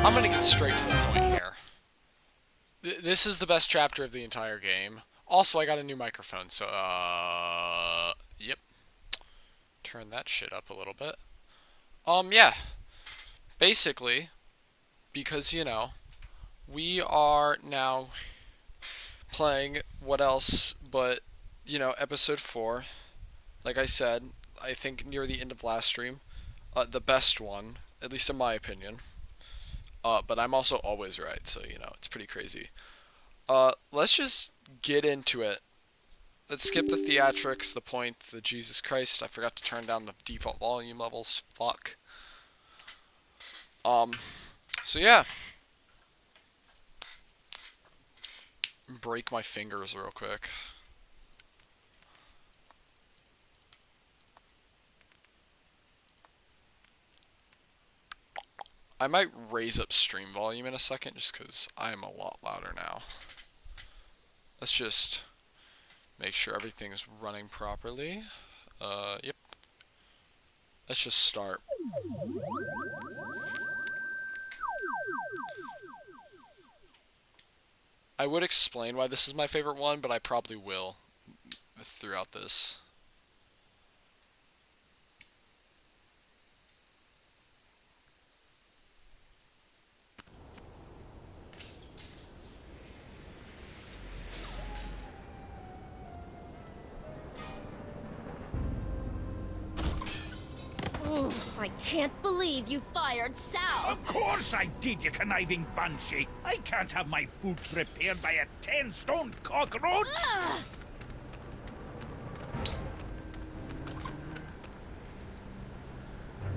I'm gonna get straight to the point here. This is the best chapter of the entire game. Also, I got a new microphone, so, yep. Turn that shit up a little bit. Yeah. Basically, because, you know, we are now playing what else but, you know, episode 4. Like I said, I think near the end of last stream, the best one, at least in my opinion. But I'm also always right, so, you know, it's pretty crazy. Let's just get into it. Let's skip the theatrics, the point, the Jesus Christ. I forgot to turn down the default volume levels. Fuck. So yeah. Break my fingers real quick. I might raise up stream volume in a second just because I am a lot louder now. Let's just make sure everything's running properly. Yep. Let's just start. I would explain why this is my favorite one, but I probably will throughout this. I can't believe you fired Sal. Of course I did, you conniving banshee. I can't have my food prepared by a 10-stone cockroach. Ugh.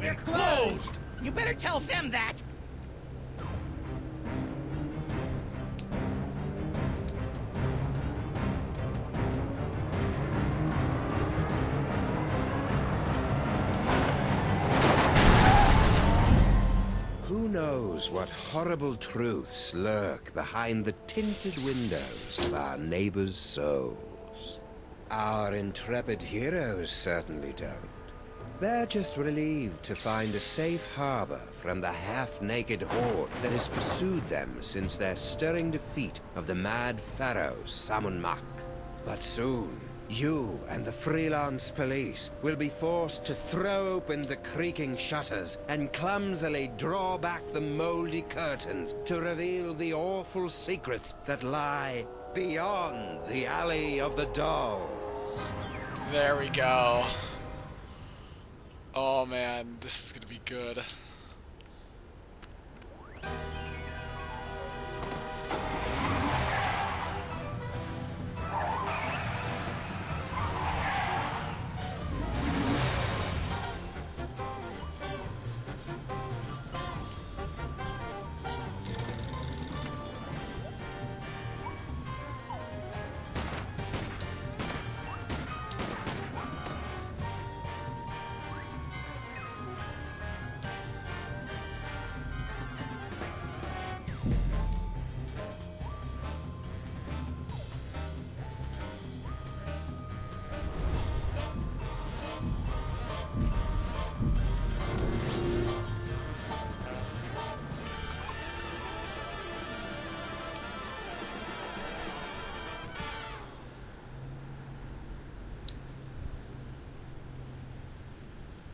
We're closed! You better tell them that! Who knows what horrible truths lurk behind the tinted windows of our neighbors' souls? Our intrepid heroes certainly don't. They're just relieved to find a safe harbor from the half-naked horde that has pursued them since their stirring defeat of the mad pharaoh Samunmak. But soon, you and the freelance police will be forced to throw open the creaking shutters and clumsily draw back the moldy curtains to reveal the awful secrets that lie beyond the Alley of the Dolls. There we go. Oh man, this is gonna be good.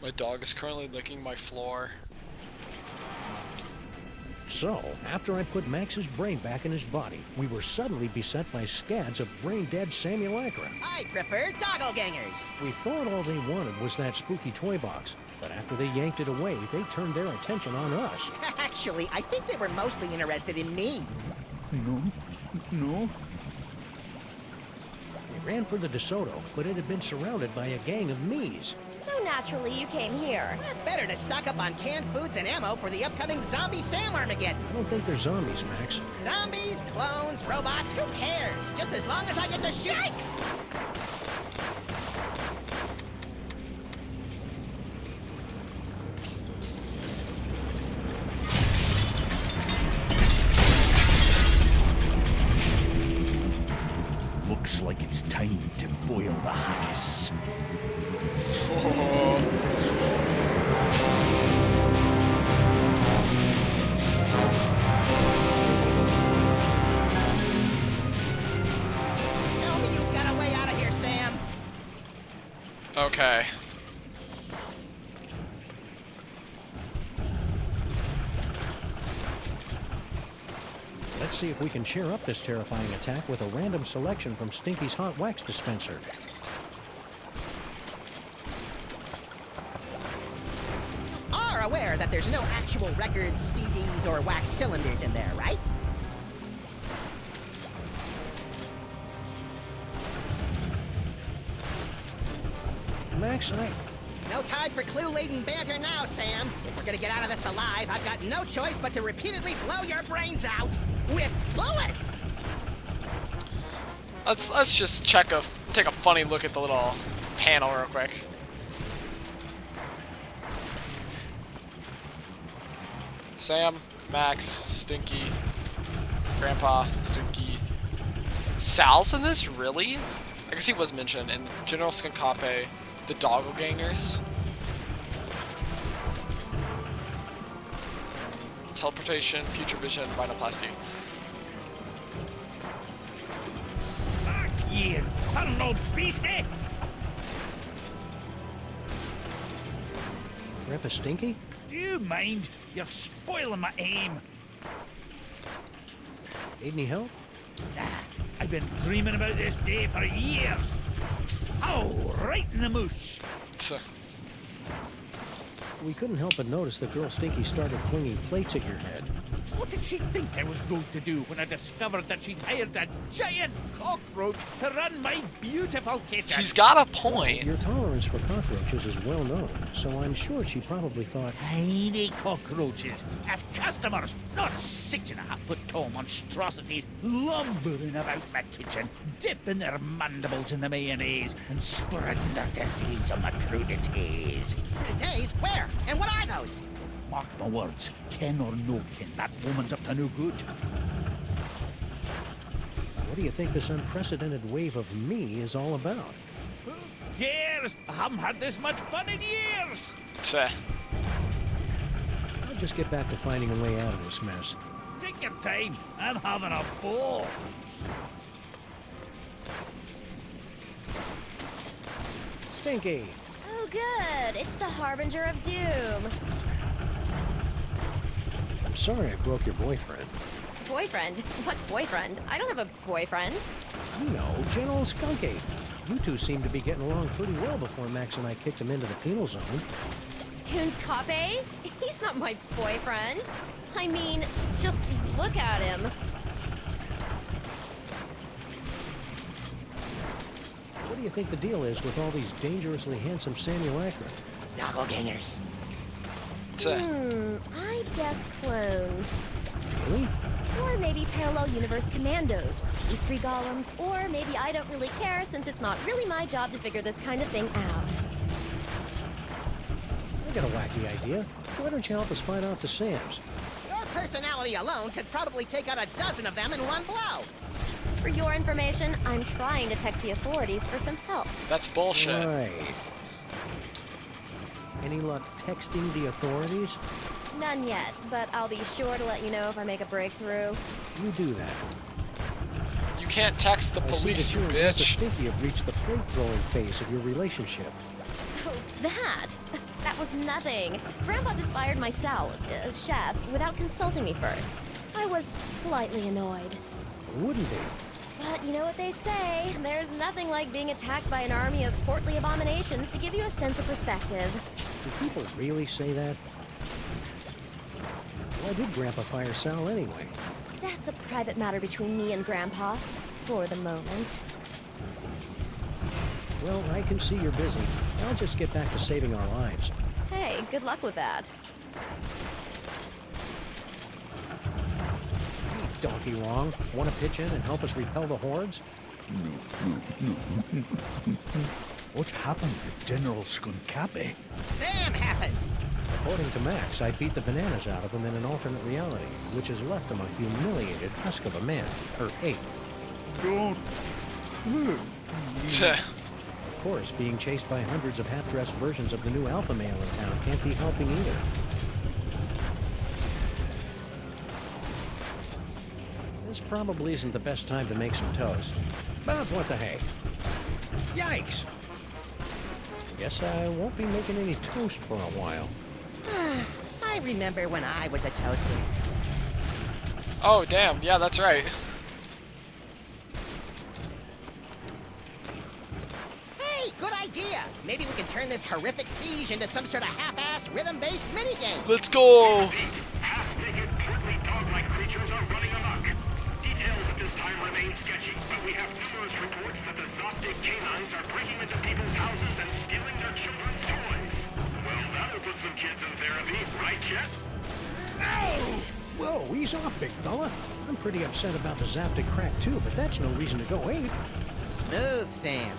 My dog is currently licking my floor. So, after I put Max's brain back in his body, we were suddenly beset by scads of brain-dead simulacra. I prefer doppelgangers. We thought all they wanted was that spooky toy box, but after they yanked it away, they turned their attention on us. Actually, I think they were mostly interested in me. No. We ran for the DeSoto, but it had been surrounded by a gang of me's. So naturally you came here. Better to stock up on canned foods and ammo for the upcoming Zombie Sam Armageddon. I don't think they're zombies, Max. Zombies, clones, robots, who cares? Just as long as I get to shoot. Yikes! Looks like it's time to boil the haggis. Okay. Let's see if we can cheer up this terrifying attack with a random selection from Stinky's hot wax dispenser. Are aware that there's no actual records, CDs, or wax cylinders in there, right? Max, No time for clue-laden banter now, Sam. If we're gonna get out of this alive, I've got no choice but to repeatedly blow your brains out with bullets! Let's just take a funny look at the little panel real quick. Sam, Max, Stinky, Grandpa, Stinky. Sal's in this? Really? I guess he was mentioned. And General Skunkape, the Doppelgangers. Teleportation, future vision, rhinoplasty. You infernal beastie! Grandpa Stinky? Do you mind? You're spoiling my aim. Need any help? Nah, I've been dreaming about this day for years. Oh, right in the moosh. We couldn't help but notice the girl Stinky started flinging plates at your head. What did she think I was going to do when I discovered that she'd hired a giant cockroach to run my beautiful kitchen? He's got a point. Your tolerance for cockroaches is well known, so I'm sure she probably thought, Tiny cockroaches as customers, not 6.5-foot tall monstrosities lumbering about my kitchen, dipping their mandibles in the mayonnaise and spreading their disease on the crudités. Days? Where? And what are those? Mark my words, ken or no ken, that woman's up to no good. what do you think this unprecedented wave of me is all about? Years! I haven't had this much fun in years! I'll just get back to finding a way out of this mess. Take your time, I'm having a ball. Stinky! Oh, good. It's the Harbinger of Doom. I'm sorry I broke your boyfriend. Boyfriend? What boyfriend? I don't have a boyfriend. You know, General Skunky. You two seemed to be getting along pretty well before Max and I kicked him into the penal zone. Skunkape? He's not my boyfriend. I mean, just look at him. What do you think the deal is with all these dangerously handsome simulacra? Doppelgangers. I'd guess clones. Really? Or maybe parallel universe commandos, or pastry golems, or maybe I don't really care since it's not really my job to figure this kind of thing out. I got a wacky idea. Why don't you help us fight off the Sams? Your personality alone could probably take out a dozen of them in one blow. For your information, I'm trying to text the authorities for some help. That's bullshit. Right. Any luck texting the authorities? None yet, but I'll be sure to let you know if I make a breakthrough. You do that. You can't text the I see police, that you you and Mr. bitch. Stinky have reached the plate-throwing phase of your relationship. Oh, that? That was nothing. Grandpa just fired my chef, without consulting me first. I was slightly annoyed. Wouldn't be. But you know what they say, there's nothing like being attacked by an army of portly abominations to give you a sense of perspective. Do people really say that? Why did Grandpa fire Sal anyway? That's a private matter between me and Grandpa, for the moment. Well, I can see you're busy. I'll just get back to saving our lives. Hey, good luck with that. Donkey Wong, want to pitch in and help us repel the hordes? What happened to General Skunkape? Sam happened. According to Max, I beat the bananas out of him in an alternate reality, which has left him a humiliated husk of a man, or ape. Don't. Of course, being chased by hundreds of half-dressed versions of the new alpha male in town can't be helping either. This probably isn't the best time to make some toast. But what the heck? Yikes! Guess I won't be making any toast for a while. I remember when I was a toaster. Oh, damn. Yeah, that's right. Hey, good idea! Maybe we can turn this horrific siege into some sort of half-assed, rhythm-based minigame. Let's go! Half-naked, portly dog-like creatures are running amok. Details at this time remain sketchy, but we have numerous reports that the Zoptic canines are breaking into people's houses and stealing their children's toys. Well, that'll put some kids in therapy, right, Chet? Whoa, ease off, big fella. I'm pretty upset about the Zaptic crack too, but that's no reason to go ape. Smooth, Sam.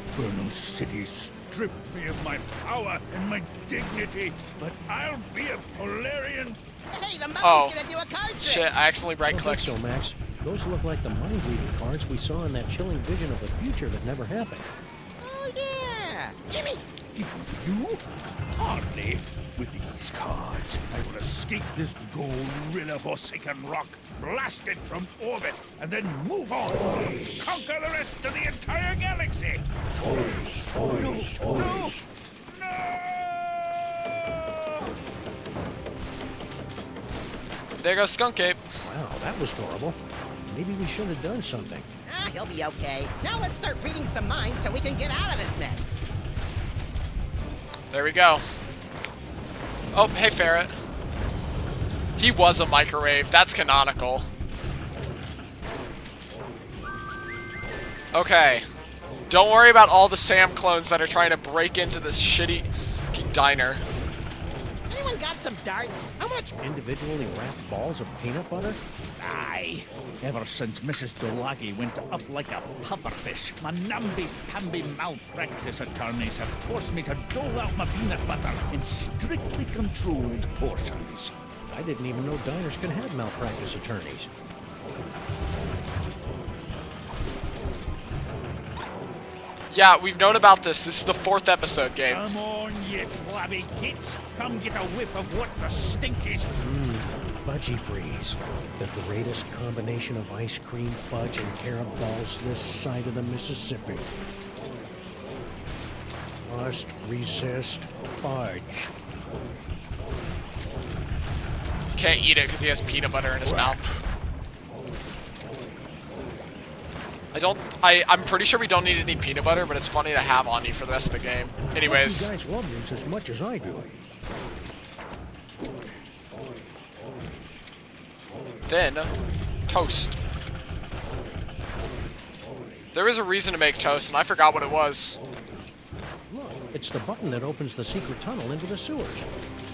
Infernal City stripped me of my power and my dignity, but I'll be a Polarian. Hey, the monkey's Oh. gonna do a card trick! Shit, I accidentally I don't think right-clicked. so, Max. Those look like the mind-reading cards we saw in that chilling vision of the future that never happened. Oh, yeah! Jimmy! Give them to you? Hardly. With these cards, I will escape this gorilla-forsaken rock, blast it from orbit, and then move on. Conquer the rest of the entire galaxy. Toys, toys, toys. No! There goes Skunk Ape. Wow, that was horrible. Maybe we should have done something. Ah, he'll be okay. Now let's start reading some minds so we can get out of this mess. There we go. Oh, hey, Ferret. He was a microwave. That's canonical. Okay. Don't worry about all the Sam clones that are trying to break into this shitty fucking diner. Anyone got some darts? How much? Individually wrapped balls of peanut butter? Aye. Ever since Mrs. Dolagi went up like a pufferfish, my namby-pamby malpractice attorneys have forced me to dole out my peanut butter in strictly controlled portions. I didn't even know diners could have malpractice attorneys. Yeah, we've known about this. This is the 4th episode, game. Come on, you flabby kids. Come get a whiff of what the stink is. Fudgy Freeze. The greatest combination of ice cream, fudge, and carom balls this side of the Mississippi. Must resist fudge. Can't eat it because he has peanut butter in his mouth. I'm pretty sure we don't need any peanut butter, but it's funny to have on you for the rest of the game. Anyways. You guys love these as much as I do. Then, toast. There is a reason to make toast, and I forgot what it was. Look, it's the button that opens the secret tunnel into the sewers.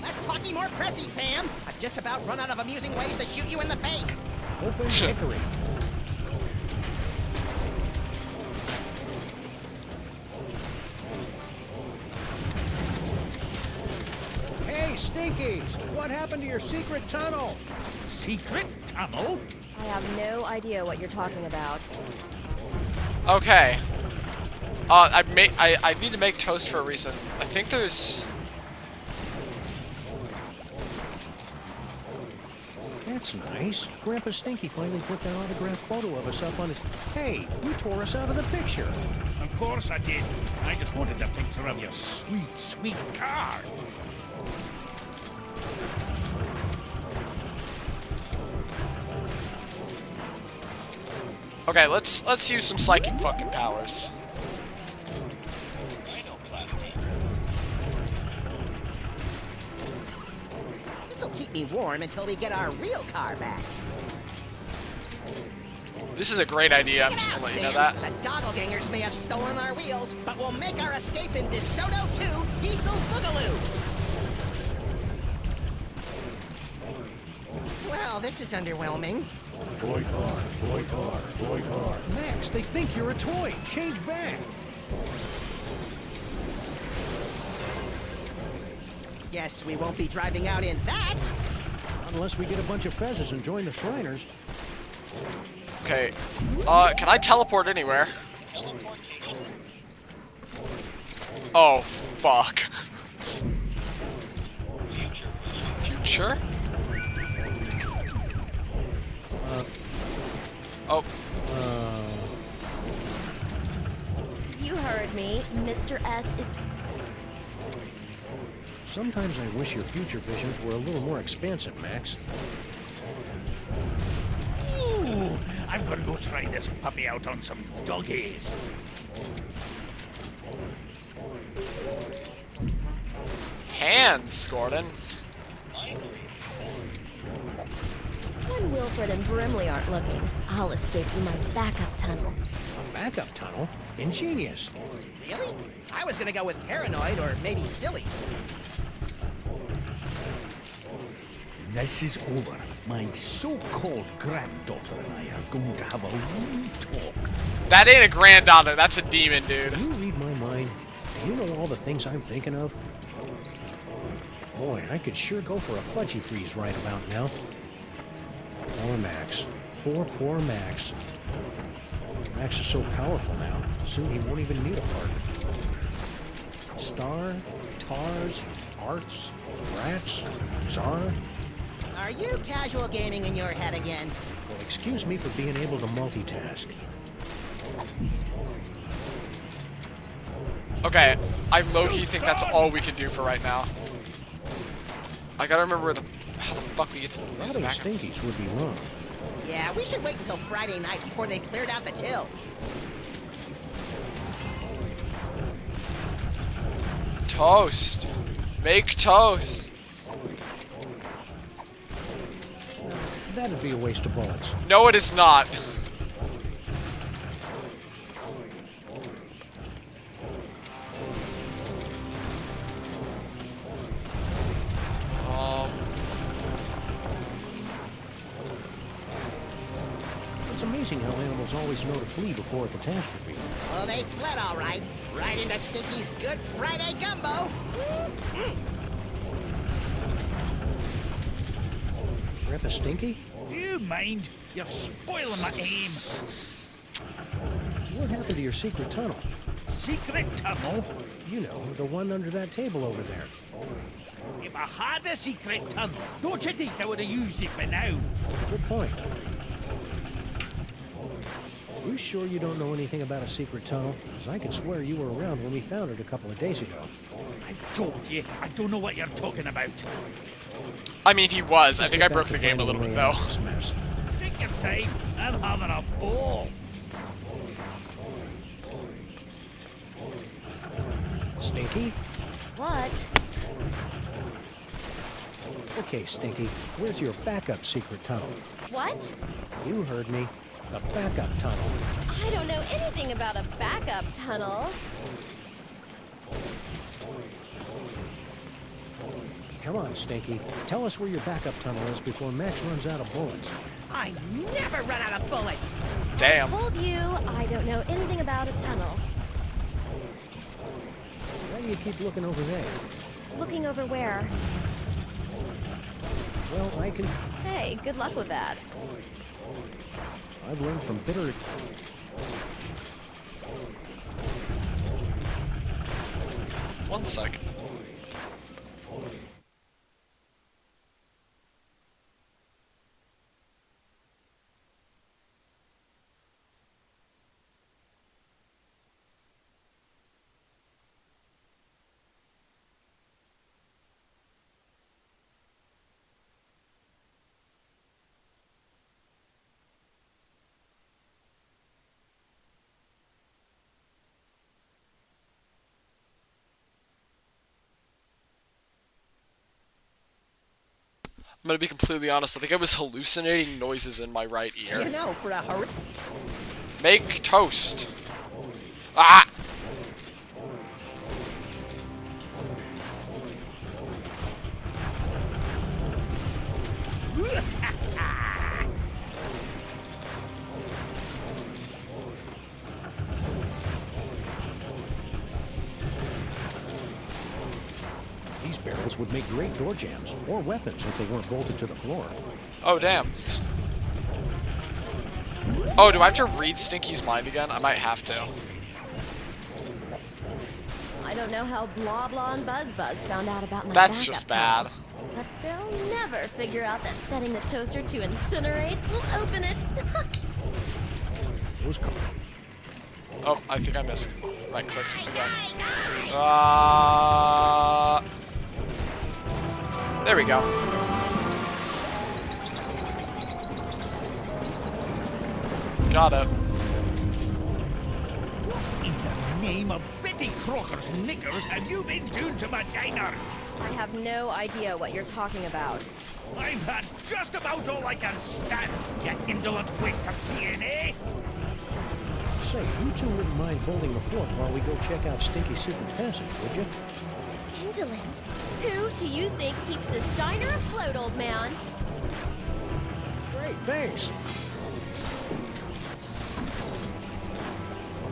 Less talky, more pressy, Sam! I've just about run out of amusing ways to shoot you in the face! Open hickory. Hey, Stinkies! What happened to your secret tunnel? Secret tunnel? I have no idea what you're talking about. Okay. I need to make toast for a reason. I think there's... That's nice. Grandpa Stinky finally put that autographed photo of us up on his... Hey, you tore us out of the picture. Of course I did. I just wanted a picture of your sweet, sweet car. Okay, let's use some psychic fucking powers. This'll keep me warm until we get our real car back. This is a great idea, I'm just Check it gonna out, let you know Sam. that. The doppelgangers may have stolen our wheels, but we'll make our escape in DeSoto 2 Diesel Boogaloo! Well, this is underwhelming. Toy car, toy car, toy car. Max, they think you're a toy. Change back. Guess we won't be driving out in that. Unless we get a bunch of fezzes and join the Shriners. Okay. Can I teleport anywhere? Oh, fuck. Future? Oh. You heard me. Mr. S is... Sometimes I wish your future visions were a little more expansive, Max. Ooh, I'm gonna go try this puppy out on some doggies. Hands, Gordon. When Wilfred and Brimley aren't looking, I'll escape through my backup tunnel. Backup tunnel? Ingenious. Really? I was gonna go with paranoid or maybe silly. This is over. My so-called granddaughter and I are going to have a wee talk. That ain't a granddaughter, that's a demon, dude. Do you read my mind? Do you know all the things I'm thinking of? Boy, I could sure go for a fudgy freeze right about now. Poor Max. Poor Max. Max is so powerful now. Soon he won't even need a partner. Star, Tars, Arts, Rats, Czar. Are you casual gaming in your head again? Well, excuse me for being able to multitask. Okay, I low-key think that's all we can do for right now. I gotta remember how the fuck we get to use the Robbing backup. Stinkies would be wrong. Yeah, we should wait until Friday night before they cleared out the till. Toast. Make toast. That'd be a waste of bullets. No, it is not. It's amazing how animals always know to flee before a catastrophe. Oh, they fled all right. Right into Stinky's Good Friday gumbo. Rep a Stinky? Do you mind? You're spoiling my aim. What happened to your secret tunnel? Secret tunnel? You know, the one under that table over there. If I had a secret tunnel, don't you think I would have used it by now? Good point. You sure you don't know anything about a secret tunnel? Because I could swear you were around when we found it a couple of days ago. I told you, I don't know what you're talking about. I mean, he was. I Let's think get I back broke to the game a finding little way bit, out though. of this mess. Take your time, I'm having a ball. Stinky? What? Okay, Stinky, where's your backup secret tunnel? What? You heard me. The backup tunnel. I don't know anything about a backup tunnel. Come on, Stinky. Tell us where your backup tunnel is before Max runs out of bullets. I never run out of bullets. Damn. Told you, I don't know anything about a tunnel. Why do you keep looking over there? Looking over where? Well, I can... Hey, good luck with that. I've learned from bitter... One second. I'm gonna be completely honest, I think I was hallucinating noises in my right You ear. know, for a hurry. Make toast. Ah! These barrels would make great door jams, or weapons if they weren't bolted to the floor. Oh, damn. Oh, do I have to read Stinky's mind again? I might have to. I don't know how Blah Blah and Buzz Buzz found out about my That's backup just tunnel, bad. but they'll never figure out that setting the toaster to incinerate will open it. Those co- Oh, I think I missed. Right click to again. There we go. Got it. In the name of Betty Crocker's knickers have you been doing to my diner? I have no idea what you're talking about. I've had just about all I can stand, you indolent waste of DNA. Say, you two wouldn't mind holding the fort while we go check out Stinky Secret Passage, would you? Indolent? Who do you think keeps this diner afloat, old man? Great, thanks.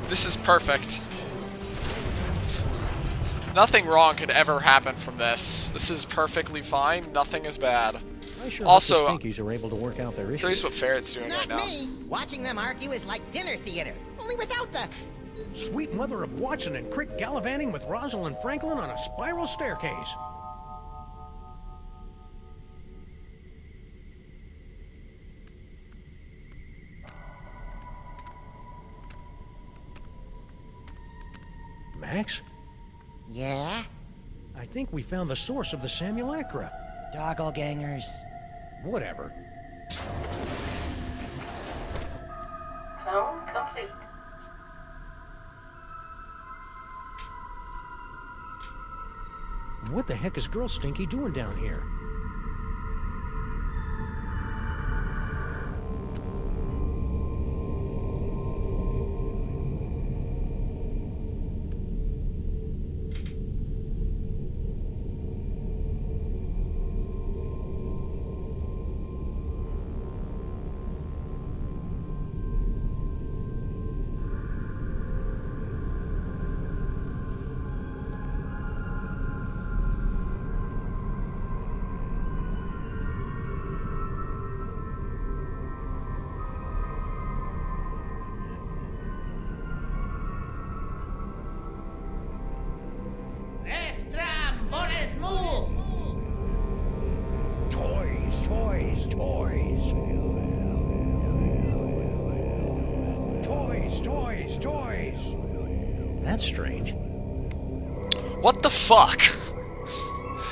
This is perfect. Nothing wrong could ever happen from this. This is perfectly fine. Nothing is bad. I sure Also, hope the Stinkies are able to work out their issues. Curious what Ferret's doing Not right now. me. Watching them argue is like dinner theater, only without the... Sweet mother of Watson and Crick gallivanting with Rosalind Franklin on a spiral staircase. Max, Yeah? I think we found the source of the Simulacra. Doppelgangers. Whatever. Clone complete. What the heck is Girl Stinky doing down here? Toys, toys, toys. Toys, toys, toys. That's strange. What the fuck?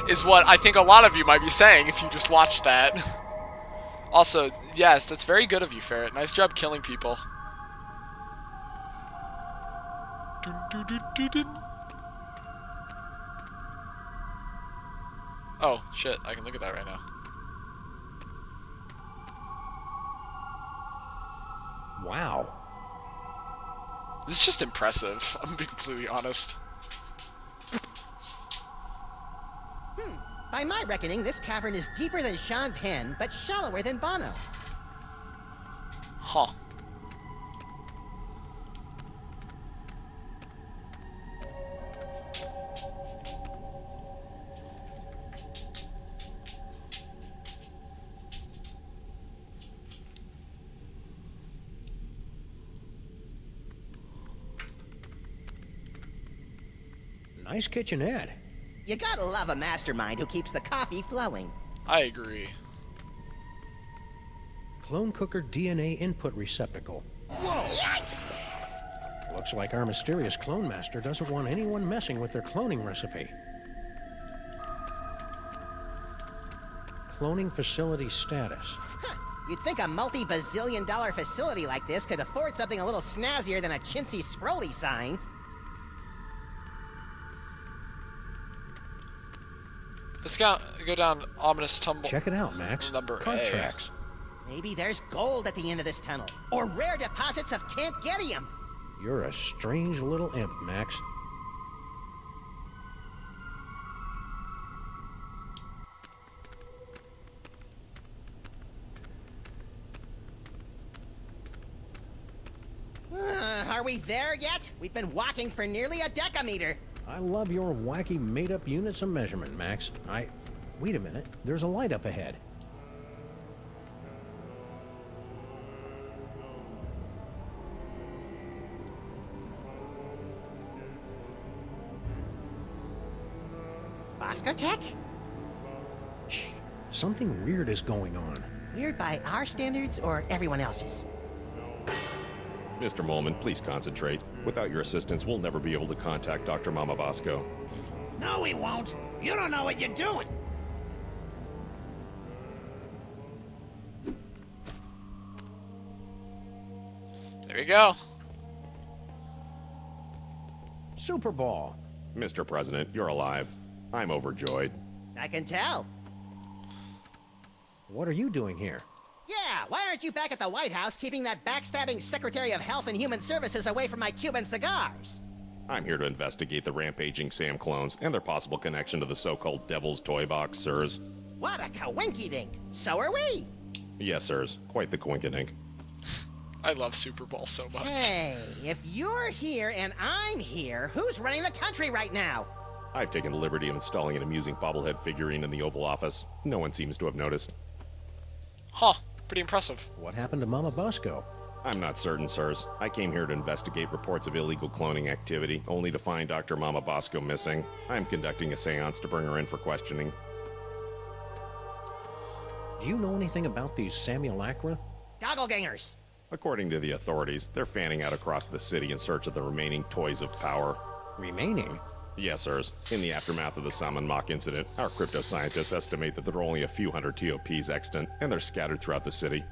Is what I think a lot of you might be saying if you just watched that. Also, yes, that's very good of you, Ferret. Nice job killing people. Dun, dun, dun, dun, dun. Oh, shit, I can look at that right now. Wow. This is just impressive, I'm being completely honest. By my reckoning, this cavern is deeper than Sean Penn, but shallower than Bono. Huh. Nice kitchenette. You gotta love a mastermind who keeps the coffee flowing. I agree. Clone cooker DNA input receptacle. Yikes! Looks like our mysterious clone master doesn't want anyone messing with their cloning recipe. Cloning facility status. Huh. You'd think a multi-bazillion-dollar facility like this could afford something a little snazzier than a chintzy scrolly sign. Let's go down ominous tumble. Check it out, Max. Number Cart A. tracks. Maybe there's gold at the end of this tunnel, or rare deposits of Cantgetium. You're a strange little imp, Max. Are we there yet? We've been walking for nearly a decameter. I love your wacky made-up units of measurement, Max. Wait a minute. There's a light up ahead. Boscotech? Shh. Something weird is going on. Weird by our standards or everyone else's? Mr. Molman, please concentrate. Without your assistance, we'll never be able to contact Dr. Mama Bosco. No, we won't. You don't know what you're doing. There you go. Super Ball. Mr. President, you're alive. I'm overjoyed. I can tell. What are you doing here? Yeah, why aren't you back at the White House keeping that backstabbing Secretary of Health and Human Services away from my Cuban cigars? I'm here to investigate the rampaging Sam clones and their possible connection to the so-called Devil's Toy Box, sirs. What a coinky-dink. So are we. Yes, sirs. Quite the coinkydink. I love Super Bowl so much. Hey, if you're here and I'm here, who's running the country right now? I've taken the liberty of installing an amusing bobblehead figurine in the Oval Office. No one seems to have noticed. Huh. Pretty impressive. What happened to Mama Bosco? I'm not certain, sirs. I came here to investigate reports of illegal cloning activity, only to find Dr. Mama Bosco missing. I'm conducting a seance to bring her in for questioning. Do you know anything about these simulacra? Gogglegangers. According to the authorities, they're fanning out across the city in search of the remaining toys of power. Remaining? Yes, sirs. In the aftermath of the Salmon Mock incident, our crypto scientists estimate that there are only a few hundred TOPs extant, and they're scattered throughout the city.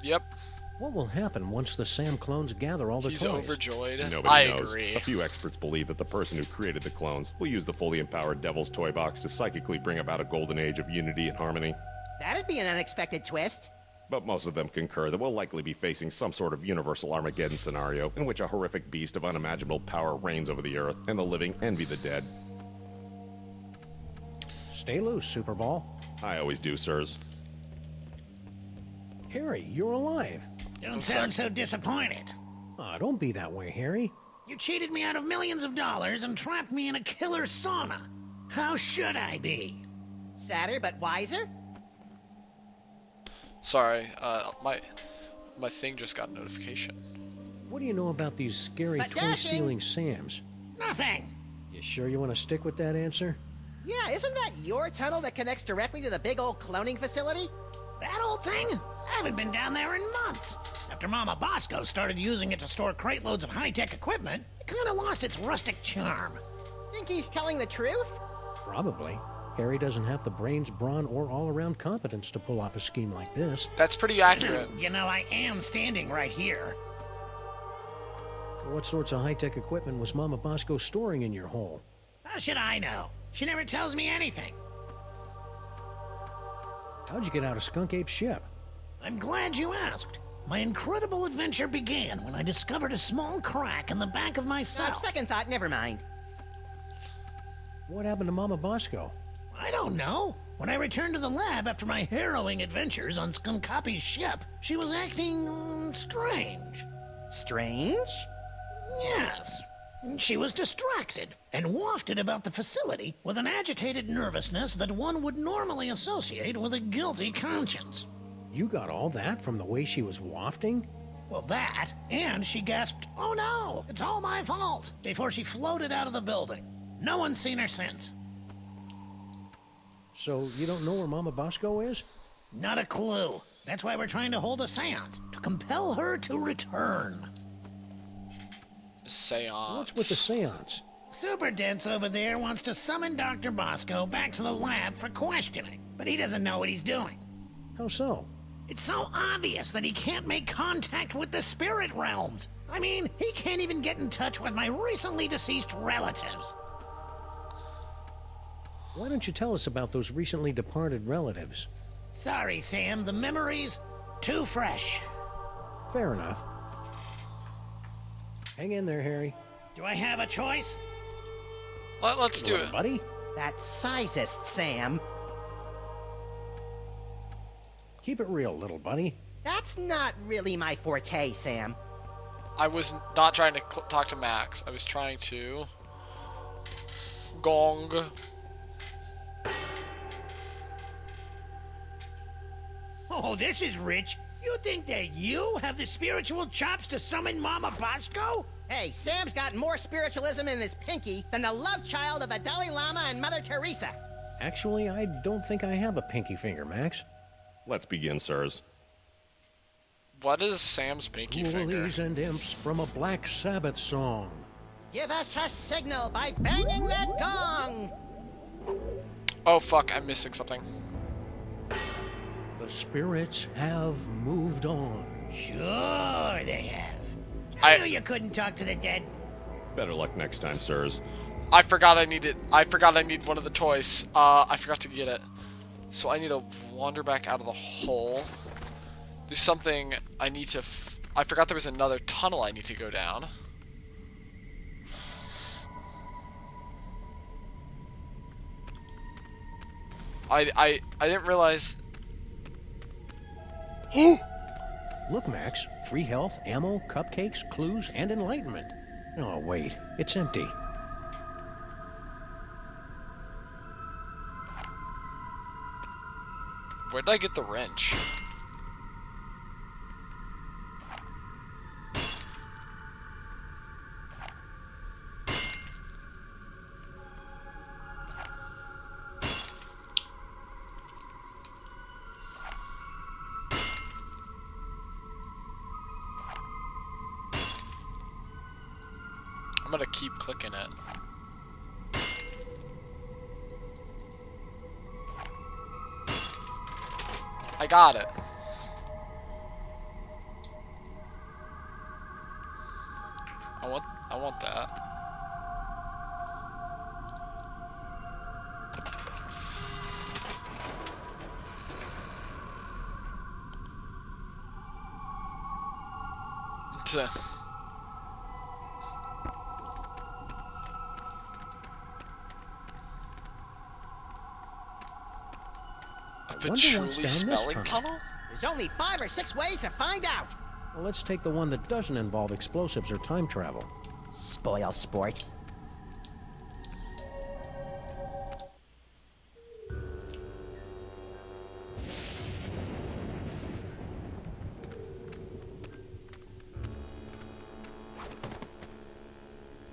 Yep. What will happen once the Sam clones gather all the He's toys? overjoyed. Nobody I knows. agree. A few experts believe that the person who created the clones will use the fully empowered Devil's Toy Box to psychically bring about a golden age of unity and harmony. That'd be an unexpected twist. But most of them concur that we'll likely be facing some sort of universal Armageddon scenario in which a horrific beast of unimaginable power reigns over the earth, and the living envy the dead. Stay loose, Super Ball. I always do, sirs. Harry, you're alive. Don't sound so disappointed. Ah, don't be that way, Harry. You cheated me out of millions of dollars and trapped me in a killer sauna. How should I be? Sadder but wiser? Sorry, my thing just got a notification. What do you know about these scary But toy-stealing Sams? Nothing. You sure you want to stick with that answer? Yeah, isn't that your tunnel that connects directly to the big old cloning facility? That old thing? I haven't been down there in months. After Mama Bosco started using it to store crate loads of high-tech equipment, it kind of lost its rustic charm. Think he's telling the truth? Probably. Harry doesn't have the brains, brawn, or all-around competence to pull off a scheme like this. That's pretty accurate. You know, I am standing right here. What sorts of high-tech equipment was Mama Bosco storing in your hole? How should I know? She never tells me anything. How'd you get out of Skunk Ape's ship? I'm glad you asked. My incredible adventure began when I discovered a small crack in the back of my On cell. second thought, never mind. What happened to Mama Bosco? I don't know. When I returned to the lab after my harrowing adventures on Skunkapi's ship, she was acting strange. Strange? Yes. She was distracted and wafted about the facility with an agitated nervousness that one would normally associate with a guilty conscience. You got all that from the way she was wafting? Well, that, and she gasped, "Oh no, it's all my fault," before she floated out of the building. No one's seen her since. So you don't know where Mama Bosco is? Not a clue. That's why we're trying to hold a seance, to compel her to return. Seance. What's with the seance? Super Dense over there wants to summon Dr. Bosco back to the lab for questioning, but he doesn't know what he's doing. How so? It's so obvious that he can't make contact with the spirit realms. I mean, he can't even get in touch with my recently deceased relatives. Why don't you tell us about those recently departed relatives? Sorry, Sam, the memories too fresh. Fair enough. Hang in there, Harry. Do I have a choice? Let's do What, it. buddy? That's sizest, Sam. Keep it real, little buddy. That's not really my forte, Sam. I was not trying to talk to Max. I was trying to gong. Oh, this is rich. You think that you have the spiritual chops to summon Mama Bosco? Hey, Sam's got more spiritualism in his pinky than the love child of the Dalai Lama and Mother Teresa. Actually, I don't think I have a pinky finger, Max. Let's begin, sirs. What is Sam's pinky finger? Ghoulies and imps from a Black Sabbath song. Give us a signal by banging that gong! Oh fuck, I'm missing something. The spirits have moved on. Sure they have. I- I knew you couldn't talk to the dead. Better luck next time, sirs. I forgot I need one of the toys. I forgot to get it. So I need to wander back out of the hole. There's something I need to... I forgot there was another tunnel I need to go down. I didn't realize... Look, Max. Free health, ammo, cupcakes, clues, and enlightenment. Oh, wait. It's empty. Where did I get the wrench? I'm gonna keep clicking it. I got it. I want that. Tuh. A what's down patchouli this smelling tunnel. tunnel? There's only 5 or 6 ways to find out! Well, let's take the one that doesn't involve explosives or time travel. Spoil sport.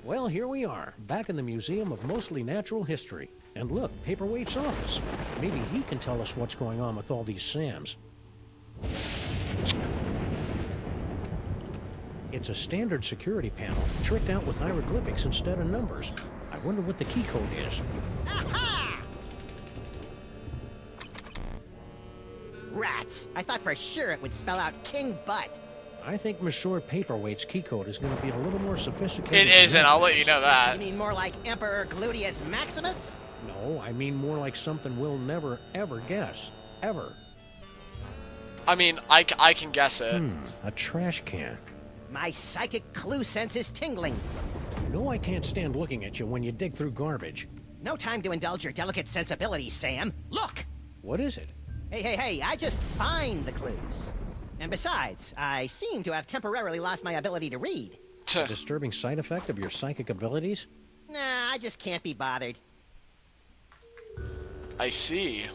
Well, here we are, back in the Museum of Mostly Natural History. And look, Paperweight's office. Maybe he can tell us what's going on with all these Sams. It's a standard security panel, tricked out with hieroglyphics instead of numbers. I wonder what the key code is. Aha! Rats! I thought for sure it would spell out King Butt. I think Monsieur Paperweight's key code is going to be a little more sophisticated. It than isn't, that. I'll let you know You that. mean more like Emperor Gluteus Maximus? No, I mean more like something we'll never, ever guess. Ever. I mean, I can guess it. A trash can. My psychic clue sense is tingling. You know I can't stand looking at you when you dig through garbage. No time to indulge your delicate sensibilities, Sam. Look! What is it? Hey, I just find the clues. And besides, I seem to have temporarily lost my ability to read. Tuh. A disturbing side effect of your psychic abilities? Nah, I just can't be bothered. I see.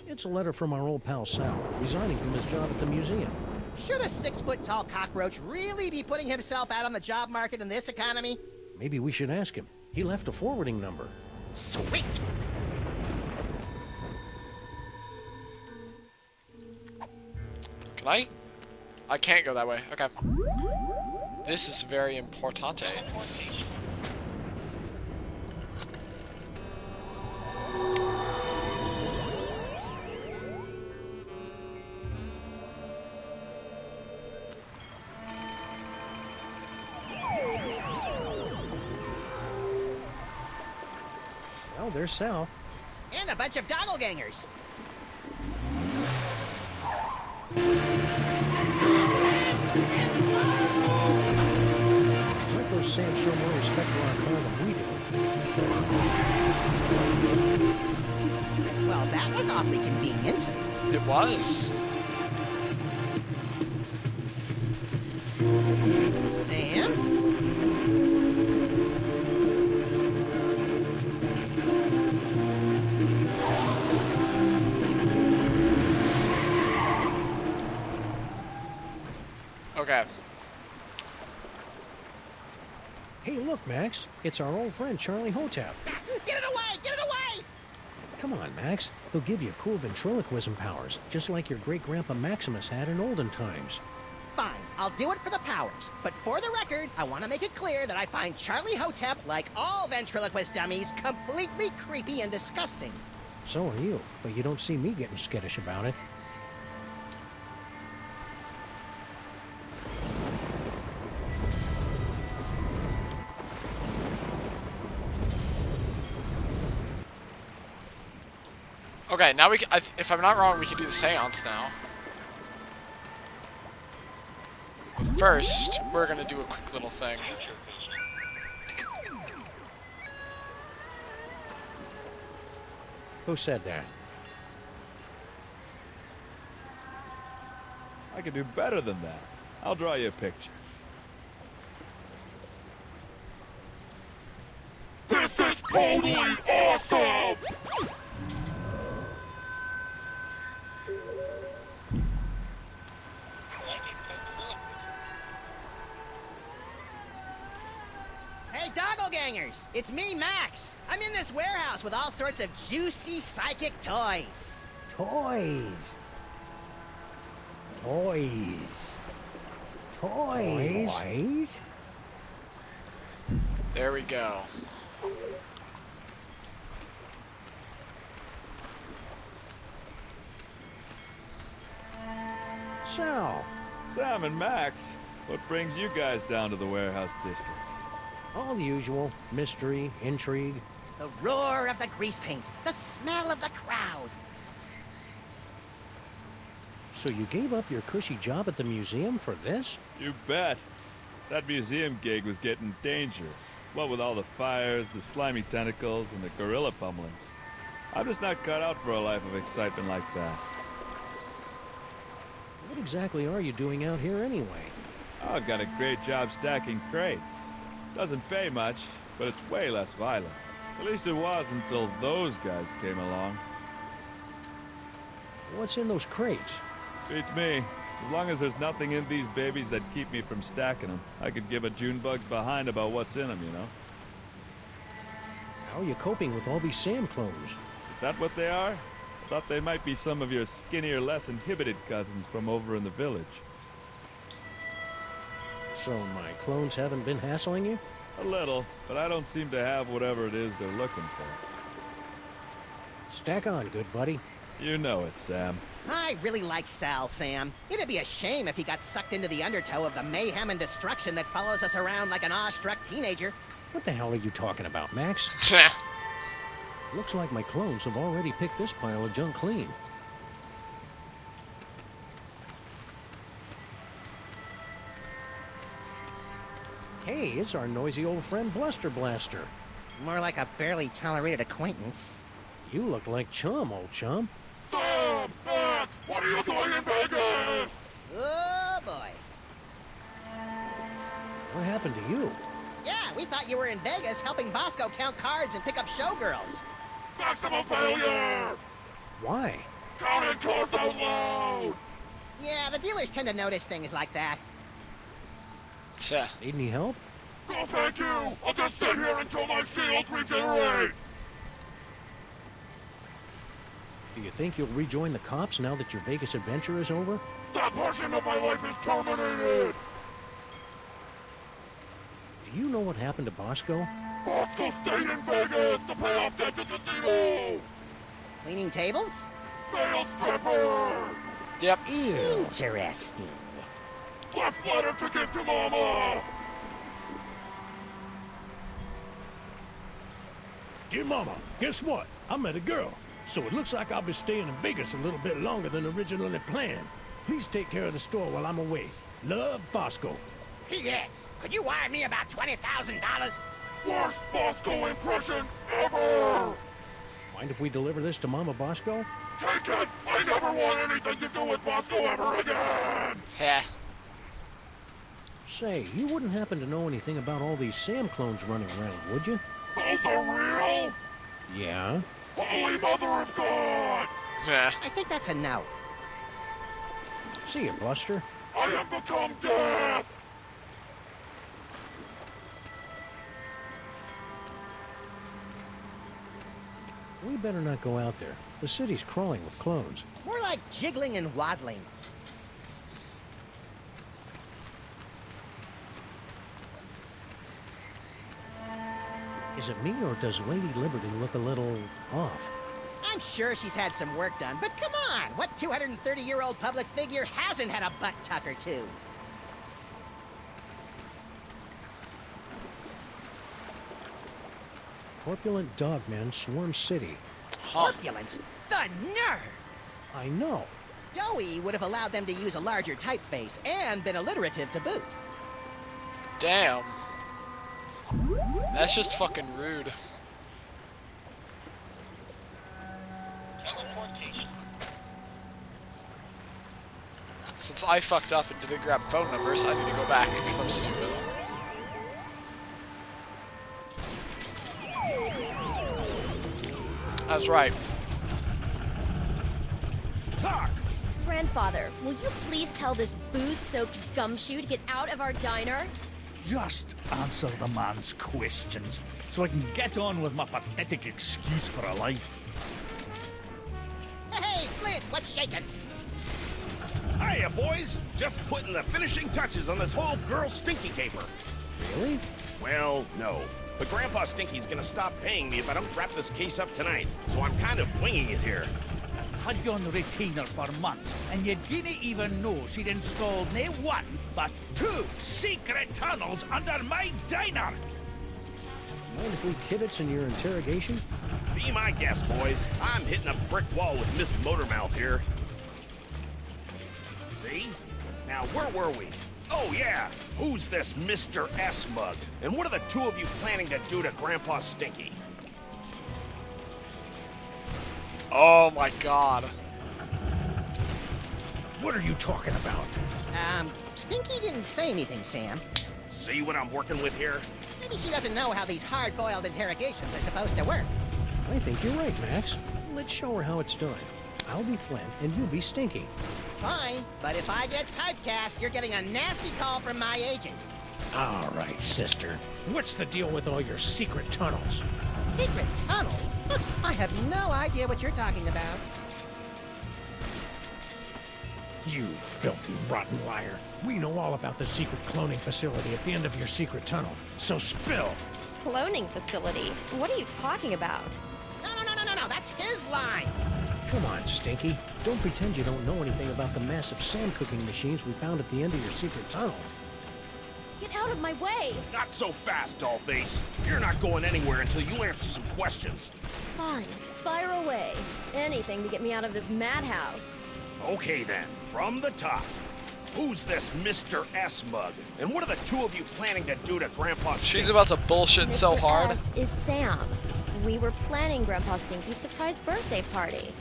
It's a letter from our old pal Sal, resigning from his job at the museum. Should a 6-foot-tall cockroach really be putting himself out on the job market in this economy? Maybe we should ask him. He left a forwarding number. Sweet! Can I can't go that way. Okay. This is very importante. Well, there's Sal. And a bunch of doppelgangers. Let those Sam show more respect for our car than we do. Well, that was awfully convenient. It was. Sam? Okay. Hey, look, Max. It's our old friend Charlie Hotep. Get it away! Get it away! Come on, Max. They'll give you cool ventriloquism powers, just like your great-grandpa Maximus had in olden times. Fine, I'll do it for the powers. But for the record, I want to make it clear that I find Charlie Hotep, like all ventriloquist dummies, completely creepy and disgusting. So are you, but you don't see me getting skittish about it. Okay, now we can, if I'm not wrong, we can do the seance now. But first, we're gonna do a quick little thing. Who said that? I can do better than that. I'll draw you a picture. This is totally awesome! Hey, doppelgangers! It's me, Max! I'm in this warehouse with all sorts of juicy psychic toys. Toys. Toys. Toys. Toys? There we go. So, Sam and Max, what brings you guys down to the warehouse district? all the usual. Mystery, intrigue. The roar of the grease paint, the smell of the crowd. So you gave up your cushy job at the museum for this? You bet. That museum gig was getting dangerous. What with all the fires, the slimy tentacles, and the gorilla pummelings. I'm just not cut out for a life of excitement like that. What exactly are you doing out here anyway? Oh, I've got a great job stacking crates. Doesn't pay much, but it's way less violent. At least it was until those guys came along. What's in those crates? Beats me. As long as there's nothing in these babies that keep me from stacking them, I could give a June bug's behind about what's in them, you know? How are you coping with all these Sam clones? Is that what they are? I thought they might be some of your skinnier, less inhibited cousins from over in the village. So my clones haven't been hassling you? A little, but I don't seem to have whatever it is they're looking for. Stack on, good buddy. You know it, Sam. I really like Sal, Sam. It'd be a shame if he got sucked into the undertow of the mayhem and destruction that follows us around like an awestruck teenager. What the hell are you talking about, Max? Looks like my clones have already picked this pile of junk clean. Hey, it's our noisy old friend Bluster Blaster. More like a barely tolerated acquaintance. You look like chum, old chum. Sam! Max! What are you doing in Vegas? Oh, boy. What happened to you? Yeah, we thought you were in Vegas helping Bosco count cards and pick up showgirls. Maximum failure! Why? Counting cards out loud! Yeah, the dealers tend to notice things like that. Tja. Need any help? No thank you! I'll just sit here until my shields regenerate! Do you think you'll rejoin the cops now that your Vegas adventure is over? That portion of my life is terminated! Do you know what happened to Bosco? Bosco stayed in Vegas to pay off debt to the casino! Cleaning tables? Male stripper! Yep. Interesting. Left letter to give to Mama! Dear Mama, guess what? I met a girl. So it looks like I'll be staying in Vegas a little bit longer than originally planned. Please take care of the store while I'm away. Love, Bosco. P.S. Could you wire me about $20,000? Worst Bosco impression ever! Mind if we deliver this to Mama Bosco? Take it! I never want anything to do with Bosco ever again! Yeah. Say, you wouldn't happen to know anything about all these Sam clones running around, would you? Those are real? Yeah? Holy Mother of God! Yeah. I think that's a no. See you, Buster. I have become death! We better not go out there. The city's crawling with clones. More like jiggling and waddling. Is it me, or does Lady Liberty look a little off? I'm sure she's had some work done, but come on! What 230-year-old public figure hasn't had a butt tuck or two? Corpulent dogmen swarm city. Corpulence? The nerve! I know. Joey would have allowed them to use a larger typeface and been alliterative to boot. Damn. That's just fucking rude. Teleportation. Since I fucked up and didn't grab phone numbers, I need to go back because I'm stupid. I was right. Talk! Grandfather, will you please tell this booze-soaked gumshoe to get out of our diner? Just answer the man's questions so I can get on with my pathetic excuse for a life. Hey, Flint, what's shaking? Hiya, boys! Just putting the finishing touches on this whole girl stinky caper. Really? Well, no. But Grandpa Stinky's gonna stop paying me if I don't wrap this case up tonight, so I'm kind of winging it here. Had you on retainer for months, and you didn't even know she'd installed nae one, but 2 secret tunnels under my diner! Mind if we kibitz in your interrogation? Be my guest, boys. I'm hitting a brick wall with Miss Motormouth here. See? Now, where were we? Oh, yeah! Who's this Mr. S mug? And what are the two of you planning to do to Grandpa Stinky? Oh my god. What are you talking about? Stinky didn't say anything, Sam. See what I'm working with here? Maybe she doesn't know how these hard-boiled interrogations are supposed to work. I think you're right, Max. Let's show her how it's done. I'll be Flint, and you be Stinky. Fine, but if I get typecast, you're getting a nasty call from my agent. All right, sister. What's the deal with all your secret tunnels? Secret tunnels? I have no idea what you're talking about. You filthy, rotten liar. We know all about the secret cloning facility at the end of your secret tunnel. So spill. Cloning facility? What are you talking about? No, that's his line. Come on, Stinky. Don't pretend you don't know anything about the massive sand cooking machines we found at the end of your secret tunnel. Get out of my way! Not so fast, Dollface. You're not going anywhere until you answer some questions. Fine, fire away. Anything to get me out of this madhouse. Okay then, from the top. Who's this Mr. S mug? And what are the two of you planning to do to Grandpa Stinky? She's about to bullshit so Mr. hard. S is Sam. We were planning Grandpa Stinky's surprise birthday party.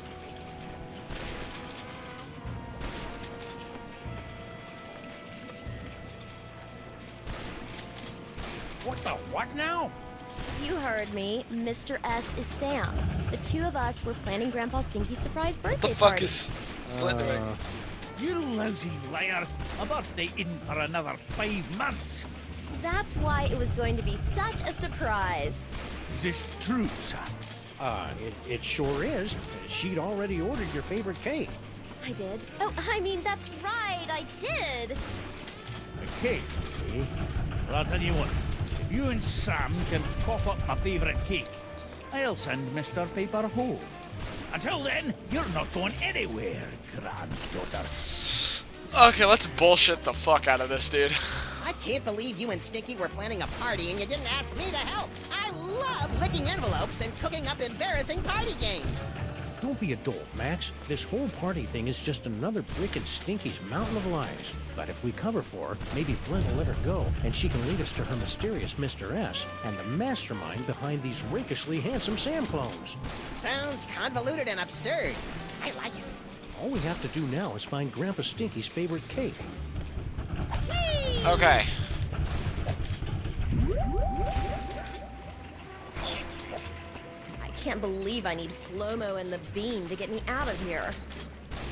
What the what now? You heard me. Mr. S is Sam. The two of us were planning Grandpa Stinky's surprise birthday The fuck party. is Flint doing? You lousy liar. A birthday isn't for another 5 months. That's why it was going to be such a surprise. Is this true, son? It sure is. She'd already ordered your favorite cake. I did. Oh, I mean, that's right. I did. A cake, eh? Well, I'll tell you what. If you and Sam can cough up my favorite cake, I'll send Mr. Paper home. Until then, you're not going anywhere, granddaughter. Okay, let's bullshit the fuck out of this, dude. I can't believe you and Stinky were planning a party and you didn't ask me to help. I love licking envelopes and cooking up embarrassing party games. Don't be a dolt, Max. This whole party thing is just another brick in Stinky's mountain of lies. But if we cover for her, maybe Flint will let her go, and she can lead us to her mysterious Mr. S and the mastermind behind these rakishly handsome Sam clones. Sounds convoluted and absurd. I like it. All we have to do now is find Grandpa Stinky's favorite cake. Okay. I can't believe I need Flomo and the Bean to get me out of here.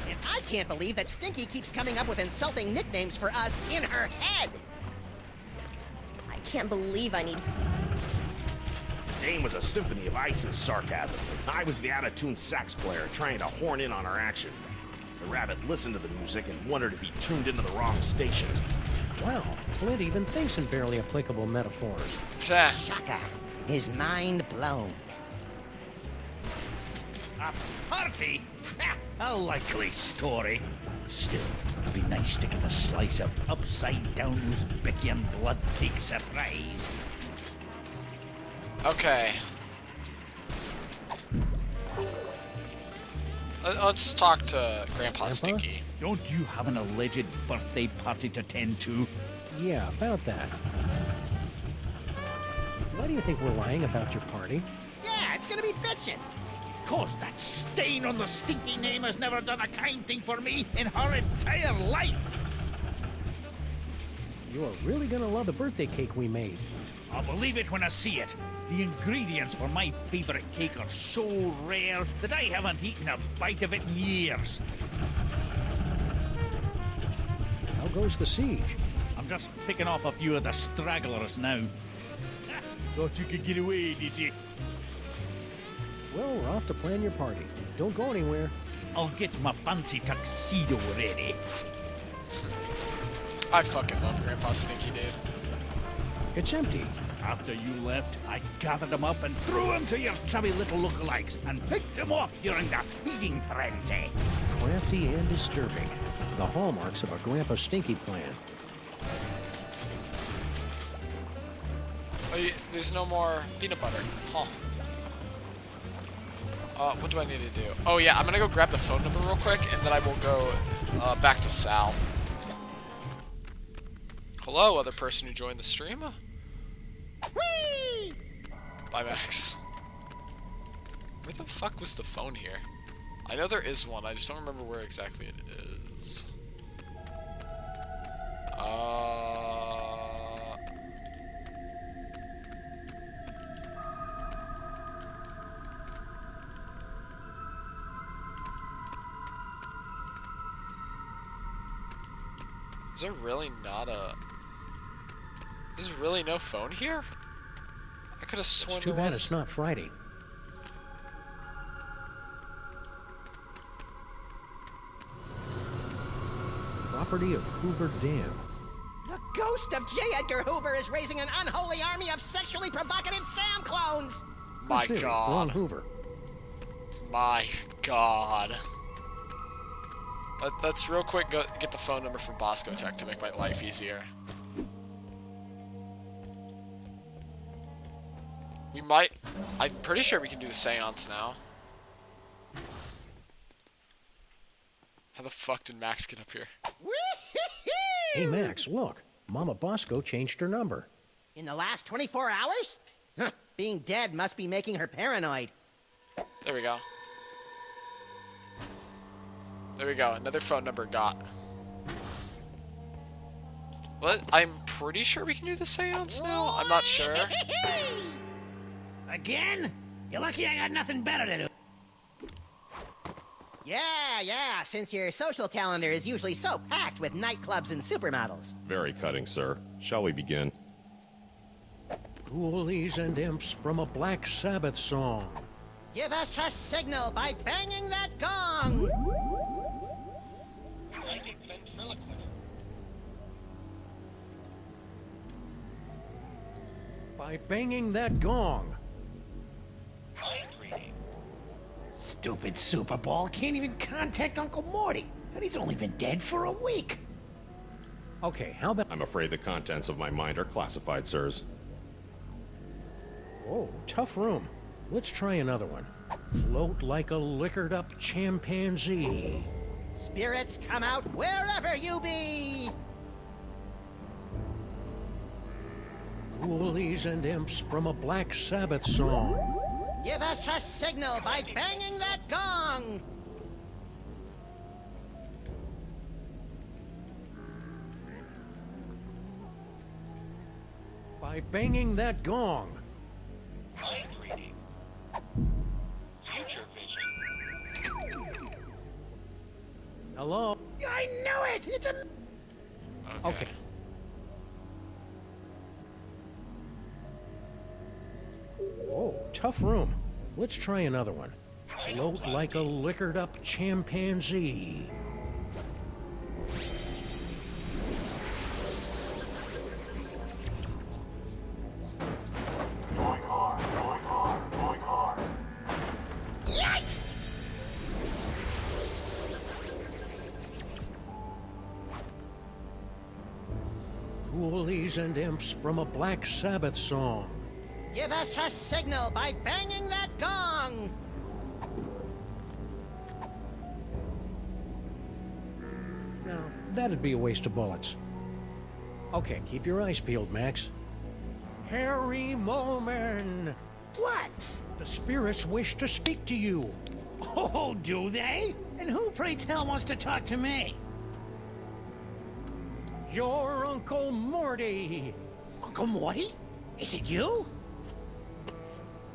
And I can't believe that Stinky keeps coming up with insulting nicknames for us in her head. I can't believe I need Dane was a symphony of ice and sarcasm. I was the out-of-tune sax player trying to horn in on our action. The rabbit listened to the music and wondered if he tuned into the wrong station. Wow, Flint even thinks in barely applicable metaphors. Tch. Shaka. His mind blown. A party? A likely story. Still, it'd be nice to get a slice of upside-down Uzbekian blood cake surprise. Okay. Let's talk to Grandpa Stinky. Don't you have an alleged birthday party to tend to? Yeah, about that. Why do you think we're lying about your party? Yeah, it's gonna be bitchin'. 'Cause that stain on the stinky name has never done a kind thing for me in her entire life. You are really gonna love the birthday cake we made. I'll believe it when I see it. The ingredients for my favorite cake are so rare that I haven't eaten a bite of it in years. How goes the siege? I'm just picking off a few of the stragglers now. Thought you could get away, did you? Well, we're off to plan your party. Don't go anywhere. I'll get my fancy tuxedo ready. I fucking love Grandpa Stinky, dude. It's empty. After you left, I gathered them up and threw them to your chubby little lookalikes and picked them off during the feeding frenzy. Crafty and disturbing. The hallmarks of a Grandpa Stinky plan. Oh, there's no more peanut butter. Huh. What do I need to do? Oh yeah, I'm gonna go grab the phone number real quick, and then I will go back to Sal. Hello, other person who joined the stream. Whee! Bye, Max. Where the fuck was the phone here? I know there is one, I just don't remember where exactly it is. Is there really not a... There's really no phone here? I could have sworn It's too there bad was. it's not Friday. Property of Hoover Dam. The ghost of J. Edgar Hoover is raising an unholy army of sexually provocative Sam clones! My Good theory. Wrong god. Hoover. My god. Let's real quick go get the phone number from Bosco Tech to make my life easier. We might... I'm pretty sure we can do the seance now. How the fuck did Max get up here? Hey, Max, look. Mama Bosco changed her number. In the last 24 hours? Huh, being dead must be making her paranoid. There we go. There we go. Another phone number got. I'm pretty sure we can do the seance now. I'm not sure. Again? You're lucky I got nothing better to do. Yeah, since your social calendar is usually so packed with nightclubs and supermodels. Very cutting, sir. Shall we begin? Ghoulies and imps from a Black Sabbath song. Give us a signal by banging that gong! By banging that gong. Stupid Super Bowl can't even contact Uncle Morty, and he's only been dead for a week. Okay, how about... I'm afraid the contents of my mind are classified, sirs. Oh, tough room. Let's try another one. Float like a liquored up chimpanzee. Spirits come out wherever you be! Ghoulies and imps from a Black Sabbath song. Give us a signal by banging that gong! By banging that gong. Mind reading. Future vision. Hello? I knew it! It's a... Okay. Whoa, tough room. Let's try another one. Float like a liquored up chimpanzee. Yikes! Ghoulies and imps from a Black Sabbath song. Give us a signal by banging that gong! Now, that'd be a waste of bullets. Okay, keep your eyes peeled, Max. Harry Moman! What? The spirits wish to speak to you. Oh, do they? And who, pray tell, wants to talk to me? Your Uncle Morty! Uncle Morty? Is it you?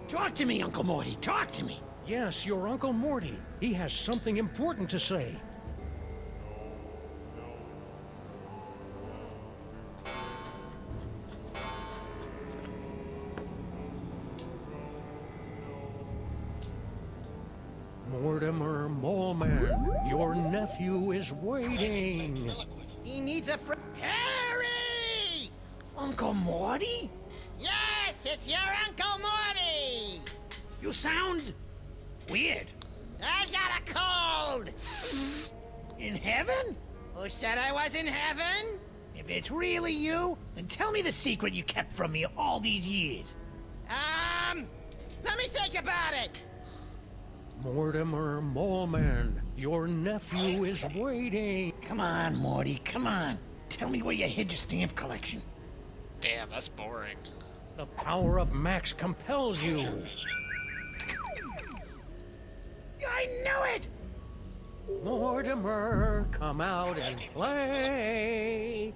Talk to me, Uncle Morty. Talk to me. Yes, your Uncle Morty. He has something important to say. Mortimer Moleman, your nephew is waiting. He needs a friend. Harry! Uncle Morty? Yes, it's your Uncle Morty! You sound weird. I've got a cold! In heaven? Who said I was in heaven? If it's really you, then tell me the secret you kept from me all these years. Let me think about it. Mortimer Moleman, your nephew is waiting. Come on, Morty, come on. Tell me where you hid your stamp collection. Damn, that's boring. The power of Max compels you. I knew it! Mortimer, come out and play.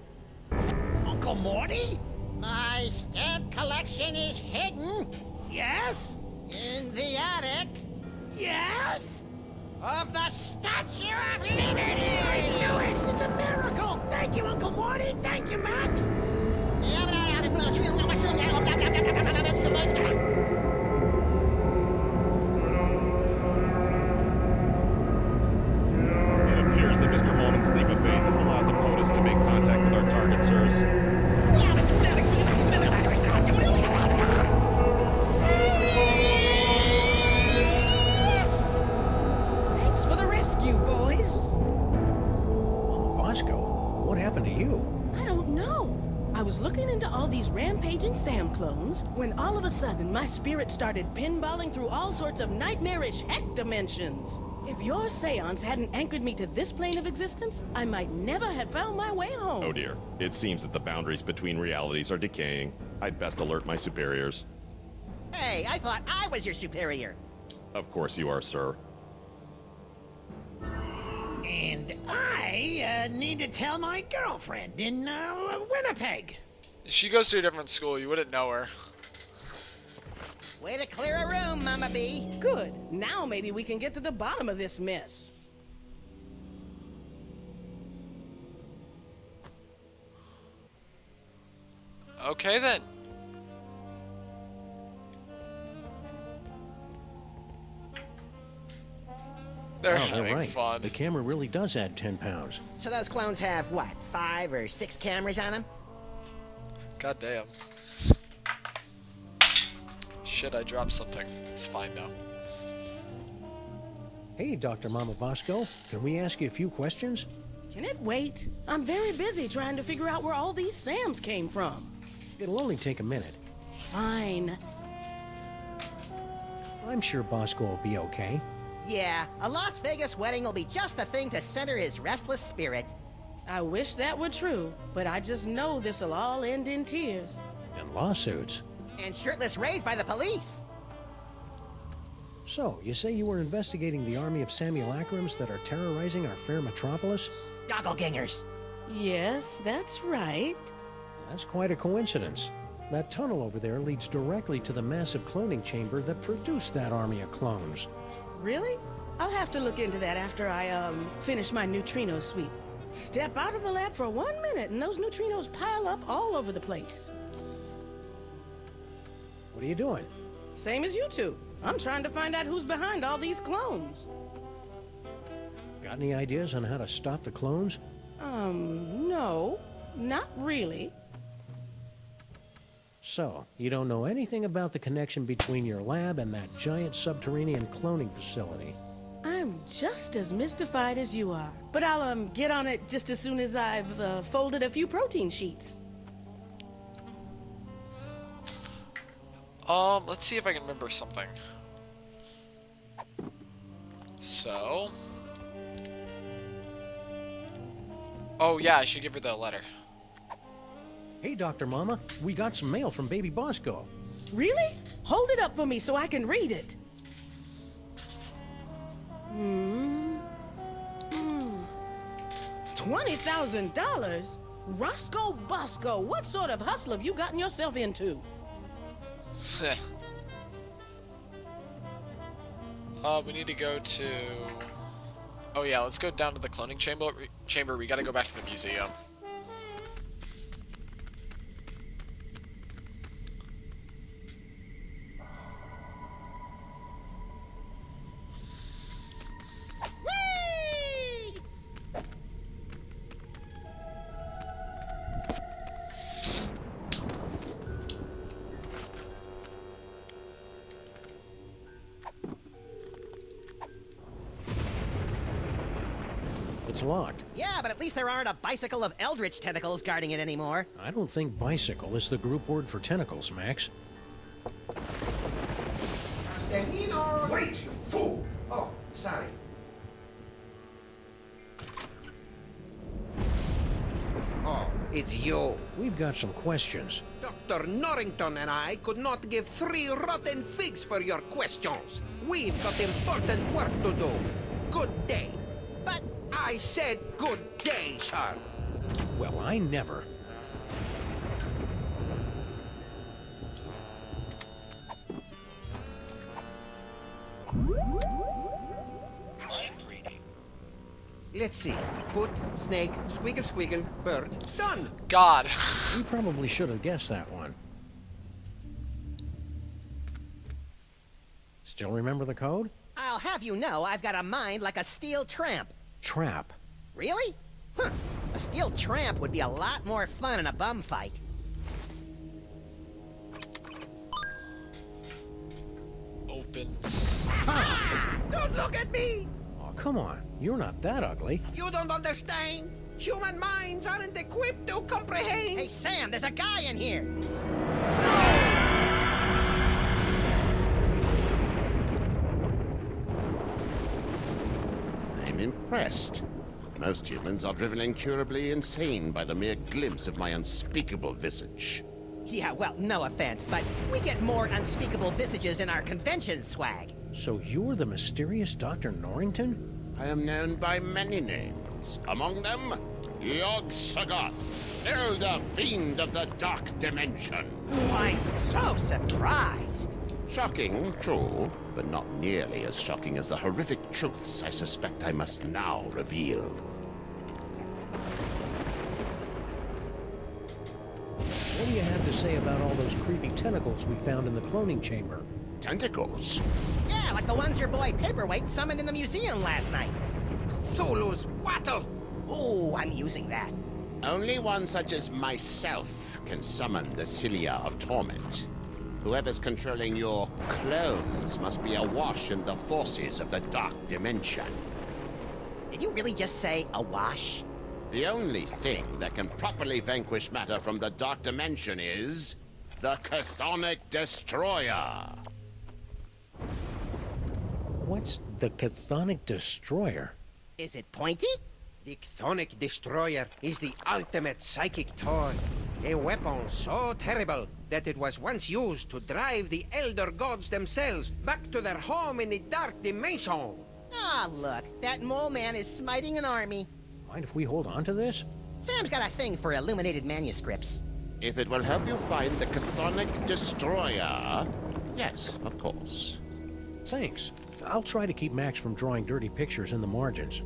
Uncle Morty? My stamp collection is hidden Yes? in the attic Yes? of the Statue of Liberty! I knew it! It's a miracle! Thank you, Uncle Morty! Thank you, Max! It appears that Mr. Molman's leap of faith has allowed the POTUS to make contact with our target, sirs. Thanks for the rescue, boys. Bosco, what happened to you? I don't know. I was looking into all these rampaging Sam clones when all of a sudden my spirit started pinballing through all sorts of nightmarish heck dimensions. If your seance hadn't anchored me to this plane of existence, I might never have found my way home. Oh dear. It seems that the boundaries between realities are decaying. I'd best alert my superiors. Hey, I thought I was your superior. Of course you are, sir. And I need to tell my girlfriend in Winnipeg. She goes to a different school. You wouldn't know her. Way to clear a room, Mama B. Good. Now maybe we can get to the bottom of this mess. Okay then. They're Oh, having they're right. fun. The camera really does add 10 pounds. So those clones have, what, 5 or 6 cameras on them? God damn. Shit, I dropped something. It's fine though. Hey, Dr. Mama Bosco, can we ask you a few questions? Can it wait? I'm very busy trying to figure out where all these Sams came from. It'll only take a minute. Fine. I'm sure Bosco will be okay. Yeah, a Las Vegas wedding will be just the thing to center his restless spirit. I wish that were true, but I just know this'll all end in tears. And lawsuits. And shirtless raids by the police. So, you say you were investigating the army of Simulacrums that are terrorizing our fair metropolis? Doppelgangers. Yes, that's right. That's quite a coincidence. That tunnel over there leads directly to the massive cloning chamber that produced that army of clones. Really? I'll have to look into that after I, finish my neutrino sweep. Step out of the lab for 1 minute and those neutrinos pile up all over the place. What are you doing? Same as you two. I'm trying to find out who's behind all these clones. Got any ideas on how to stop the clones? No. Not really. So, you don't know anything about the connection between your lab and that giant subterranean cloning facility? I'm just as mystified as you are. But I'll, get on it just as soon as I've, folded a few protein sheets. Let's see if I can remember something. So... Oh yeah, I should give her the letter. Hey, Dr. Mama, we got some mail from Baby Bosco. Really? Hold it up for me so I can read it. $20,000? Roscoe Bosco, what sort of hustle have you gotten yourself into? We need to go to... Oh yeah, let's go down to the cloning chamber. We gotta go back to the museum. It's locked. Yeah, but at least there aren't a bicycle of eldritch tentacles guarding it anymore. I don't think bicycle is the group word for tentacles, Max. Wait, you fool! Oh, sorry. Oh, it's you. We've got some questions. Dr. Norrington and I could not give 3 rotten figs for your questions. We've got important work to do. Good day. But I said good day, sir. Well, I never. Let's see. Foot, snake, squeakle, squeakle, bird. Done. God. We probably should have guessed that one. Still remember the code? I'll have you know I've got a mind like a steel tramp. Trap. Really? Huh. A steel tramp would be a lot more fun in a bum fight. Opens. Don't look at me! Oh, come on. You're not that ugly. You don't understand. Human minds aren't equipped to comprehend. Hey, Sam, there's a guy in here. I'm impressed. Most humans are driven incurably insane by the mere glimpse of my unspeakable visage. Yeah, well, no offense, but we get more unspeakable visages in our convention swag. So you're the mysterious Dr. Norrington? I am known by many names. Among them, Yog-Sothoth, Elder Fiend of the Dark Dimension. Oh, I'm so surprised. Shocking, true, but not nearly as shocking as the horrific truths I suspect I must now reveal. What do you have to say about all those creepy tentacles we found in the cloning chamber? Tentacles? Yeah, like the ones your boy Paperweight summoned in the museum last night. Cthulhu's wattle. Oh, I'm using that. Only one such as myself can summon the Cilia of Torment. Whoever's controlling your clones must be awash in the forces of the Dark Dimension. Did you really just say awash? The only thing that can properly vanquish matter from the Dark Dimension is the Chthonic Destroyer. What's the Chthonic Destroyer? Is it pointy? The Chthonic Destroyer is the ultimate psychic toy. A weapon so terrible that it was once used to drive the Elder Gods themselves back to their home in the Dark Dimension. Ah, look, that mole man is smiting an army. Mind if we hold on to this? Sam's got a thing for illuminated manuscripts. If it will help you find the Chthonic Destroyer, yes, of course. Thanks. I'll try to keep Max from drawing dirty pictures in the margins.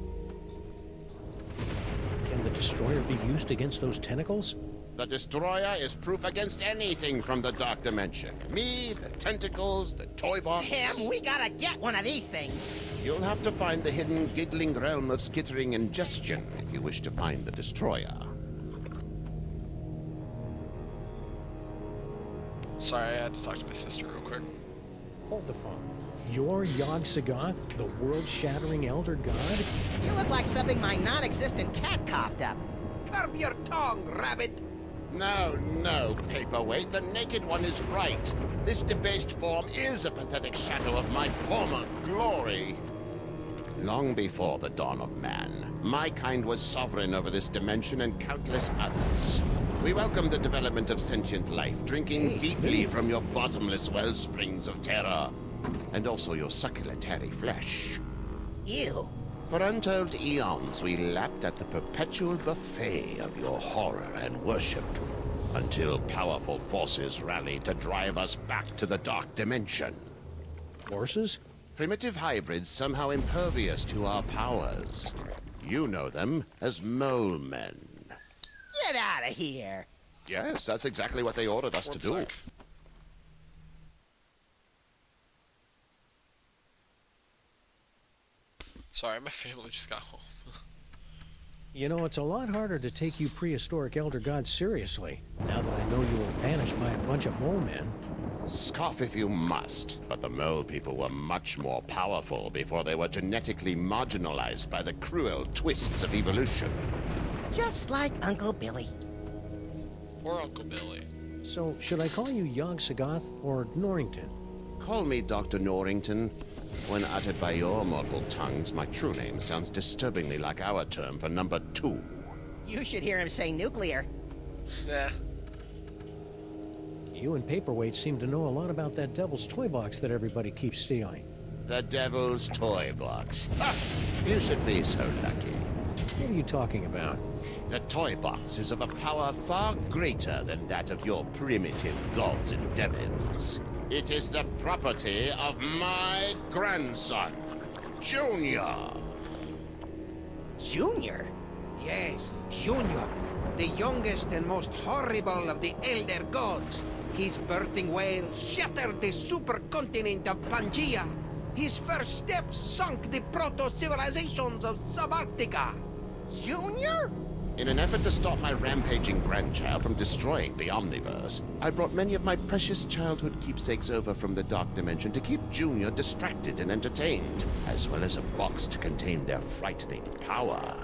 Can the destroyer be used against those tentacles? The Destroyer is proof against anything from the Dark Dimension. Me, the tentacles, the toy box. Sam, we gotta get one of these things. You'll have to find the hidden giggling realm of skittering ingestion if you wish to find the Destroyer. Sorry, I had to talk to my sister real quick. Hold the phone. You're Yog-Sothoth, the world-shattering Elder God? You look like something my non-existent cat coughed up. Curb your tongue, rabbit! No, Paperweight. The Naked One is right. This debased form is a pathetic shadow of my former glory. Long before the dawn of man, my kind was sovereign over this dimension and countless others. We welcome the development of sentient life, drinking deeply from your bottomless wellsprings of terror, and also your succulent hairy flesh. Ew. For untold eons, we lapped at the perpetual buffet of your horror and worship, until powerful forces rallied to drive us back to the Dark Dimension. Forces? Primitive hybrids somehow impervious to our powers. You know them as mole men. Get out of here. Yes, that's exactly what they ordered us to do. One sec. Sorry, my family just got home. You know, it's a lot harder to take you prehistoric Elder Gods seriously, now that I know you were banished by a bunch of mole men. Scoff if you must, but the mole people were much more powerful before they were genetically marginalized by the cruel twists of evolution. Just like Uncle Billy. Or Uncle Billy. So, should I call you Yog-Sothoth or Norrington? Call me Dr. Norrington. When uttered by your mortal tongues, my true name sounds disturbingly like our term for number 2. You should hear him say nuclear. Nah. You and Paperweight seem to know a lot about that devil's toy box that everybody keeps stealing. The Devil's Toy Box. Ha! You should be so lucky. What are you talking about? The toy box is of a power far greater than that of your primitive gods and devils. It is the property of my grandson, Junior. Junior? Yes, Junior, the youngest and most horrible of the Elder Gods. His birthing wail shattered the supercontinent of Pangaea. His first steps sunk the proto-civilizations of Subarctica. Junior? In an effort to stop my rampaging grandchild from destroying the Omniverse, I brought many of my precious childhood keepsakes over from the Dark Dimension to keep Junior distracted and entertained, as well as a box to contain their frightening power.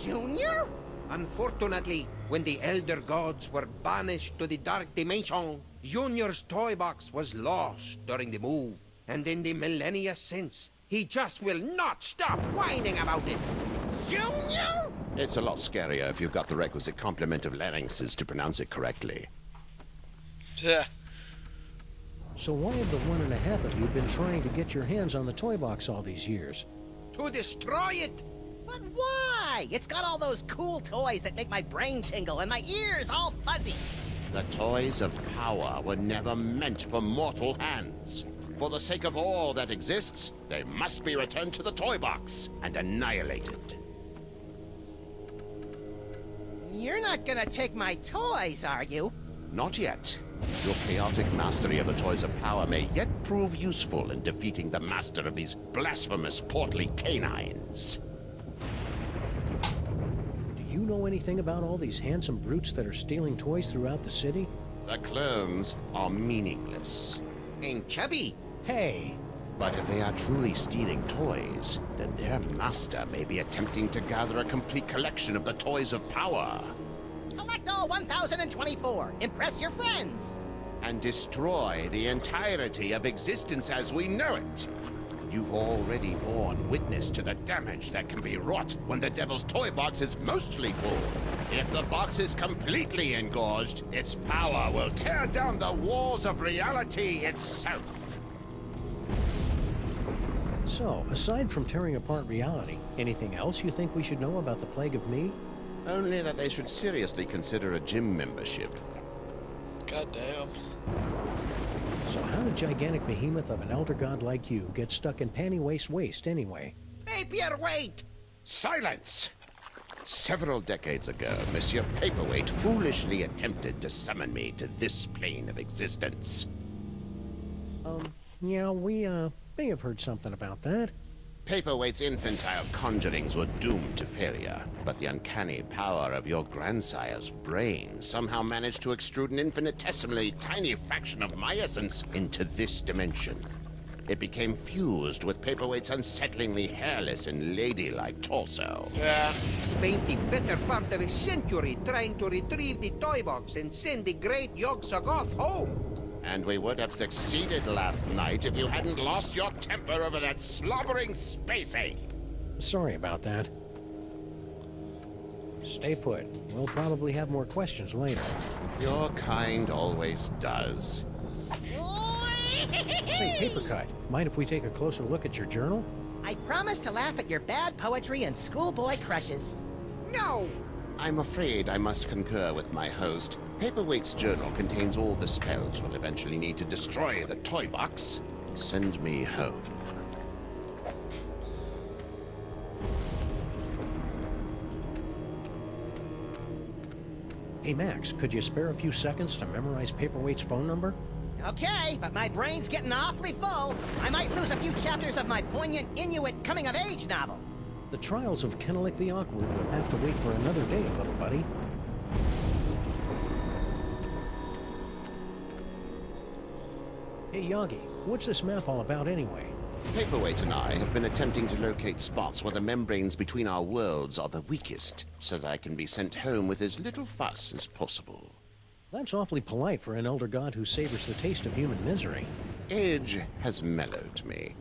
Junior? Unfortunately, when the Elder Gods were banished to the Dark Dimension, Junior's toy box was lost during the move. And in the millennia since, he just will not stop whining about it. Junior? It's a lot scarier if you've got the requisite complement of larynxes to pronounce it correctly. Yeah. So why have the 1.5 of you been trying to get your hands on the toy box all these years? To destroy it! But why? It's got all those cool toys that make my brain tingle and my ears all fuzzy. The toys of power were never meant for mortal hands. For the sake of all that exists, they must be returned to the toy box and annihilated. You're not gonna take my toys, are you? Not yet. Your chaotic mastery of the toys of power may yet prove useful in defeating the master of these blasphemous portly canines. Do you know anything about all these handsome brutes that are stealing toys throughout the city? The clones are meaningless. And chubby. Hey! But if they are truly stealing toys, then their master may be attempting to gather a complete collection of the toys of power. Collect all 1,024. Impress your friends. And destroy the entirety of existence as we know it. You've already borne witness to the damage that can be wrought when the Devil's Toy Box is mostly full. If the box is completely engorged, its power will tear down the walls of reality itself. So, aside from tearing apart reality, anything else you think we should know about the Plague of Me? Only that they should seriously consider a gym membership. God damn. So how did gigantic behemoth of an elder god like you get stuck in panty waist anyway? Paperweight! Silence! Several decades ago, Monsieur Paperweight foolishly attempted to summon me to this plane of existence. Yeah, we, may have heard something about that. Paperweight's infantile conjurings were doomed to failure, but the uncanny power of your grandsire's brain somehow managed to extrude an infinitesimally tiny fraction of my essence into this dimension. It became fused with Paperweight's unsettlingly hairless and ladylike torso. Yeah. Spent the better part of a century trying to retrieve the toy box and send the great Yog-Sothoth home. And we would have succeeded last night if you hadn't lost your temper over that slobbering space ape. Sorry about that. Stay put. We'll probably have more questions later. Your kind always does. Say, Papercut, mind if we take a closer look at your journal? I promise to laugh at your bad poetry and schoolboy crushes. No! I'm afraid I must concur with my host. Paperweight's journal contains all the spells we'll eventually need to destroy the toy box and send me home. Hey, Max, could you spare a few seconds to memorize Paperweight's phone number? Okay, but my brain's getting awfully full. I might lose a few chapters of my poignant Inuit coming-of-age novel. The trials of Kennelik the Awkward will have to wait for another day, little buddy. Hey, Yagi, what's this map all about anyway? Paperweight and I have been attempting to locate spots where the membranes between our worlds are the weakest, so that I can be sent home with as little fuss as possible. That's awfully polite for an elder god who savors the taste of human misery. Age has mellowed me.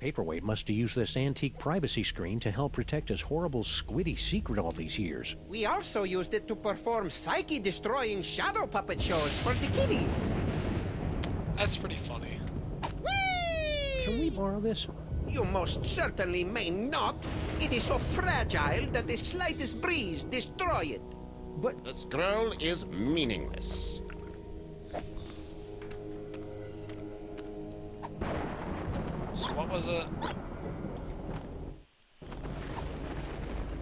Paperweight must have used this antique privacy screen to help protect his horrible squiddy secret all these years. We also used it to perform psyche-destroying shadow puppet shows for the kiddies. That's pretty funny. Can we borrow this? You most certainly may not. It is so fragile that the slightest breeze destroy it. But the scroll is meaningless. So what was it?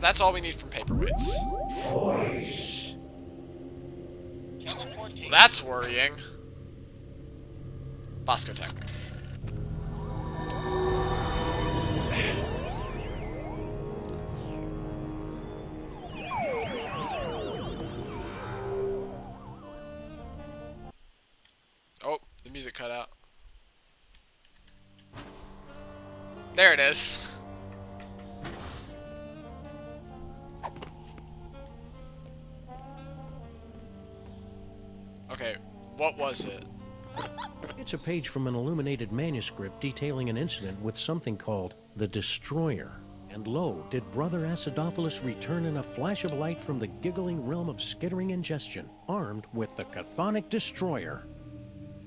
That's all we need from Paperweights. Voice. That's worrying. Bosco Tech. Oh, the music cut out. There it is. Okay, what was it? it's a page from an illuminated manuscript detailing an incident with something called the Destroyer. And lo, did Brother Acidophilus return in a flash of light from the giggling realm of skittering ingestion, armed with the chthonic Destroyer.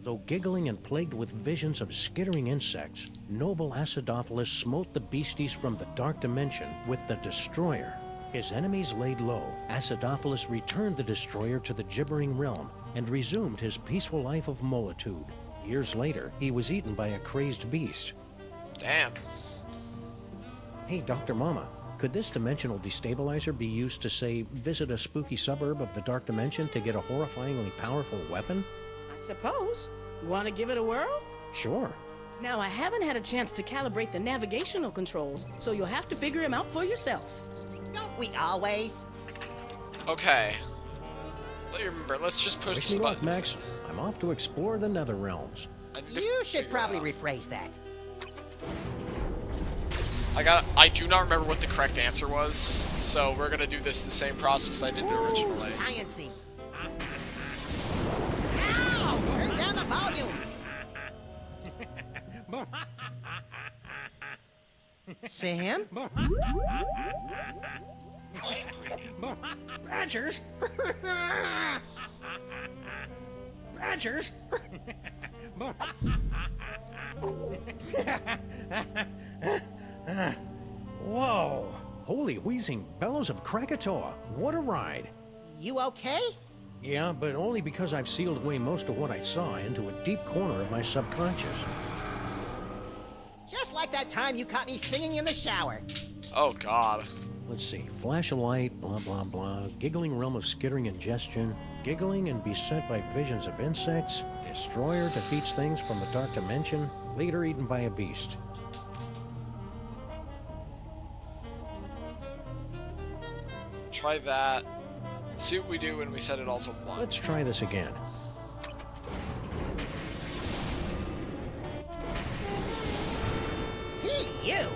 Though giggling and plagued with visions of skittering insects, noble Acidophilus smote the beasties from the dark dimension with the Destroyer. His enemies laid low. Acidophilus returned the Destroyer to the gibbering realm and resumed his peaceful life of molitude. Years later, he was eaten by a crazed beast. Damn. Hey, Dr. Mama, could this dimensional destabilizer be used to, say, visit a spooky suburb of the dark dimension to get a horrifyingly powerful weapon? I suppose. Want to give it a whirl? Sure. Now, I haven't had a chance to calibrate the navigational controls, so you'll have to figure them out for yourself. Don't we always? Okay. Remember, let's just push Wish the me luck, button. Max. I'm off to explore the nether realms. You should probably rephrase that. I do not remember what the correct answer was, so we're gonna do this the same process I did originally. Science-y. Ow! Turn down the volume! Sam? Badgers? Badgers? Whoa! Holy wheezing bellows of Krakatoa! What a ride! You okay? Yeah, but only because I've sealed away most of what I saw into a deep corner of my subconscious. Just like like that time you caught me singing in the shower. Oh, God. Let's see. Flash of light, blah, blah, blah. Giggling realm of skittering ingestion. Giggling and beset by visions of insects. Destroyer defeats things from the dark dimension. Leader eaten by a beast. Try that. See what we do when we set it all to 1. Let's try this again. Hey, you!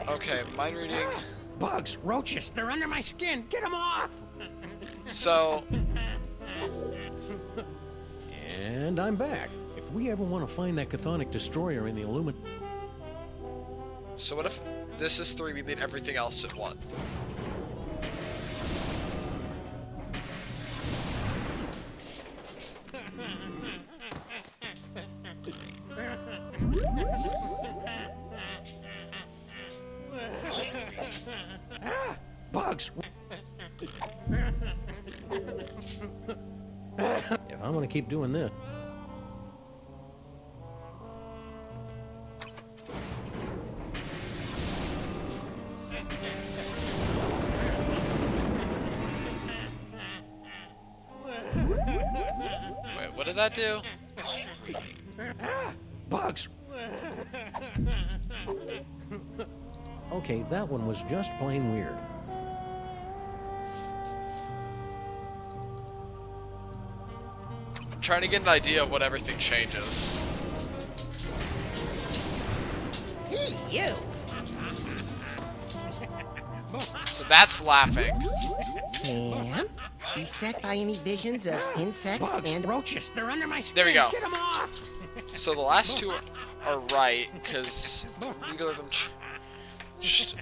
Okay, mind reading. Bugs, roaches, they're under my skin. Get them off! So, And I'm back. If we ever want to find that chthonic destroyer in the so what if this is 3, we lead everything else at 1? Bugs! If I'm going to keep doing this... Wait, what did that do? Bugs! Okay, that one was just plain weird. I'm trying to get an idea of what everything changes. Hey, you! So that's laughing. Sam? Beset by any visions of insects Bugs, and... roaches, they're under my skin. There we go. Get them off! So the last 2 are right, because neither of them... Just...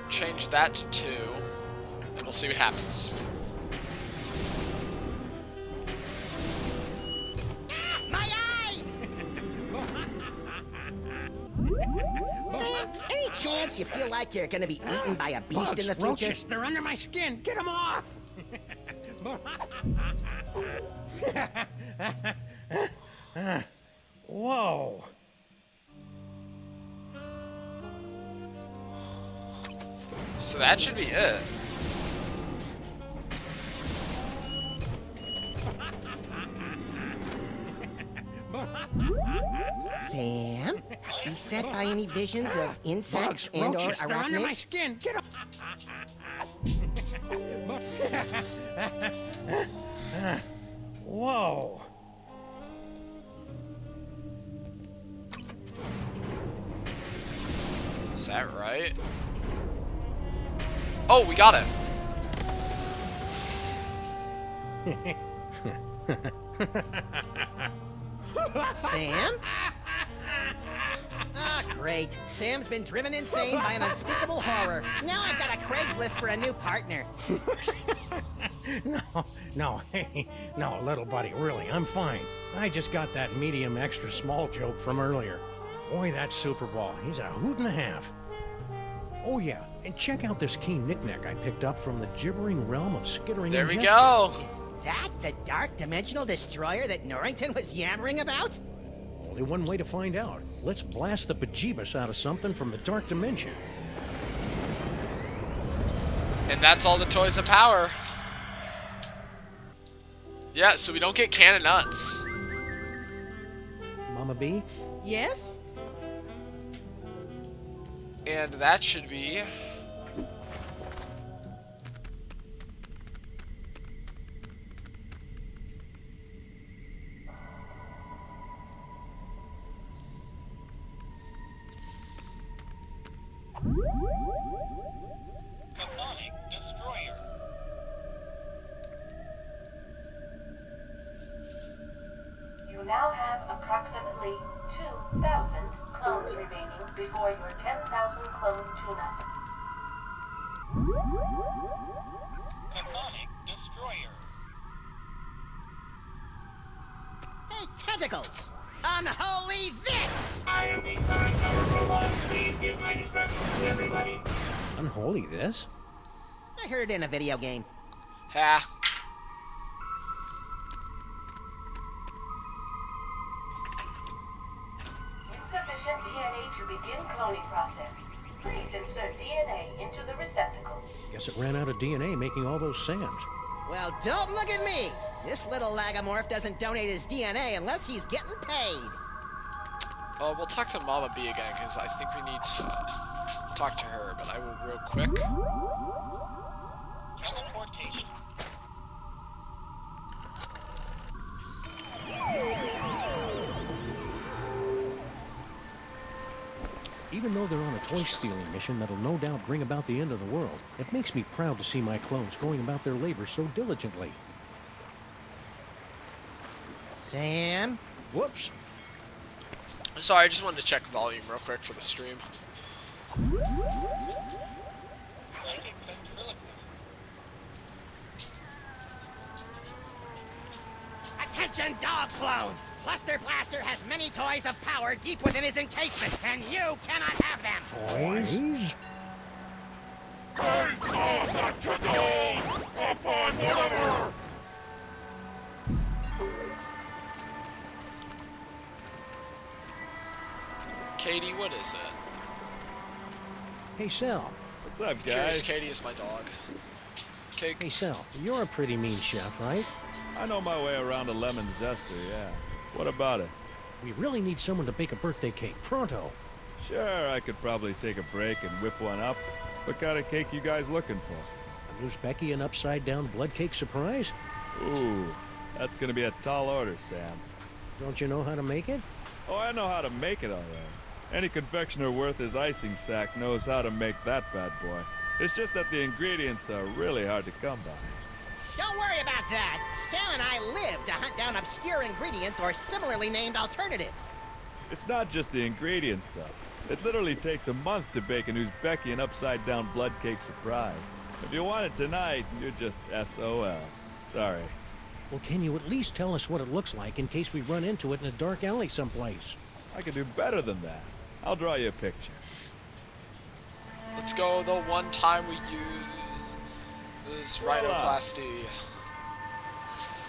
Change that to 2, and we'll see what happens. My eyes! Sam, any chance you feel like you're gonna be eaten by a beast Bugs, in the future? roaches, they're under my skin. Get them off! Whoa. So that should be it. Sam? Beset by any visions of insects Bugs, and or roaches, they're under my arachnids? skin. Get them. Whoa. Is that right? Oh, we got it. Sam? Ah, great. Sam's been driven insane by an unspeakable horror. Now I've got a Craigslist for a new partner. No, hey, no, little buddy, really, I'm fine. I just got that medium extra small joke from earlier. Boy, that Super Ball, he's a hoot and a half. Oh yeah, and check out this key knick-knack I picked up from the gibbering realm of skittering There we ingestion. go. Is that the dark dimensional destroyer that Norrington was yammering about? Only one way to find out. Let's blast the bejeebus out of something from the dark dimension. And that's all the toys of power. Yeah, so we don't get cannon nuts. Mama B? Yes? And that should be... Chthonic Destroyer. You now have approximately 2,000 clones remaining before your 10,000 clone tune-up. Chthonic Destroyer. tentacles. Unholy this! Unholy this? I heard it in a video game. Ha. Insufficient DNA to begin cloning process. Please insert DNA into the receptacle. Guess it ran out of DNA making all those Sams. Well, don't look at me! This little lagomorph doesn't donate his DNA unless he's getting paid. We'll talk to Mama B again, because I think we need to talk to her, but I will real quick. Teleportation. Even though they're on a toy-stealing mission that'll no doubt bring about the end of the world, it makes me proud to see my clones going about their labor so diligently. Sam? Whoops. Sorry, I just wanted to check volume real quick for the stream. Attention, dog clones! Luster Blaster has many toys of power deep within his encasement, and you cannot have them! Toys? Katie, what is it? Hey, Sal. What's up, Curious guys? Katie is my dog. Okay. Hey, Sal. You're a pretty mean chef, right? I know my way around a lemon zester, yeah. What about it? We really need someone to bake a birthday cake. Pronto. Sure, I could probably take a break and whip one up. What kind of cake you guys looking for? A Loose Becky an upside-down blood cake surprise? Ooh, that's gonna be a tall order, Sam. Don't you know how to make it? Oh, I know how to make it all right. Any confectioner worth his icing sack knows how to make that bad boy. It's just that the ingredients are really hard to come by. Don't worry about that! Sal and I live to hunt down obscure ingredients or similarly named alternatives. It's not just the ingredients, though. It literally takes a month to bake an Uzbeki and upside-down blood cake surprise. If you want it tonight, you're just SOL. Sorry. Well, can you at least tell us what it looks like in case we run into it in a dark alley someplace? I can do better than that. I'll draw you a picture. Let's go the one time we use rhinoplasty.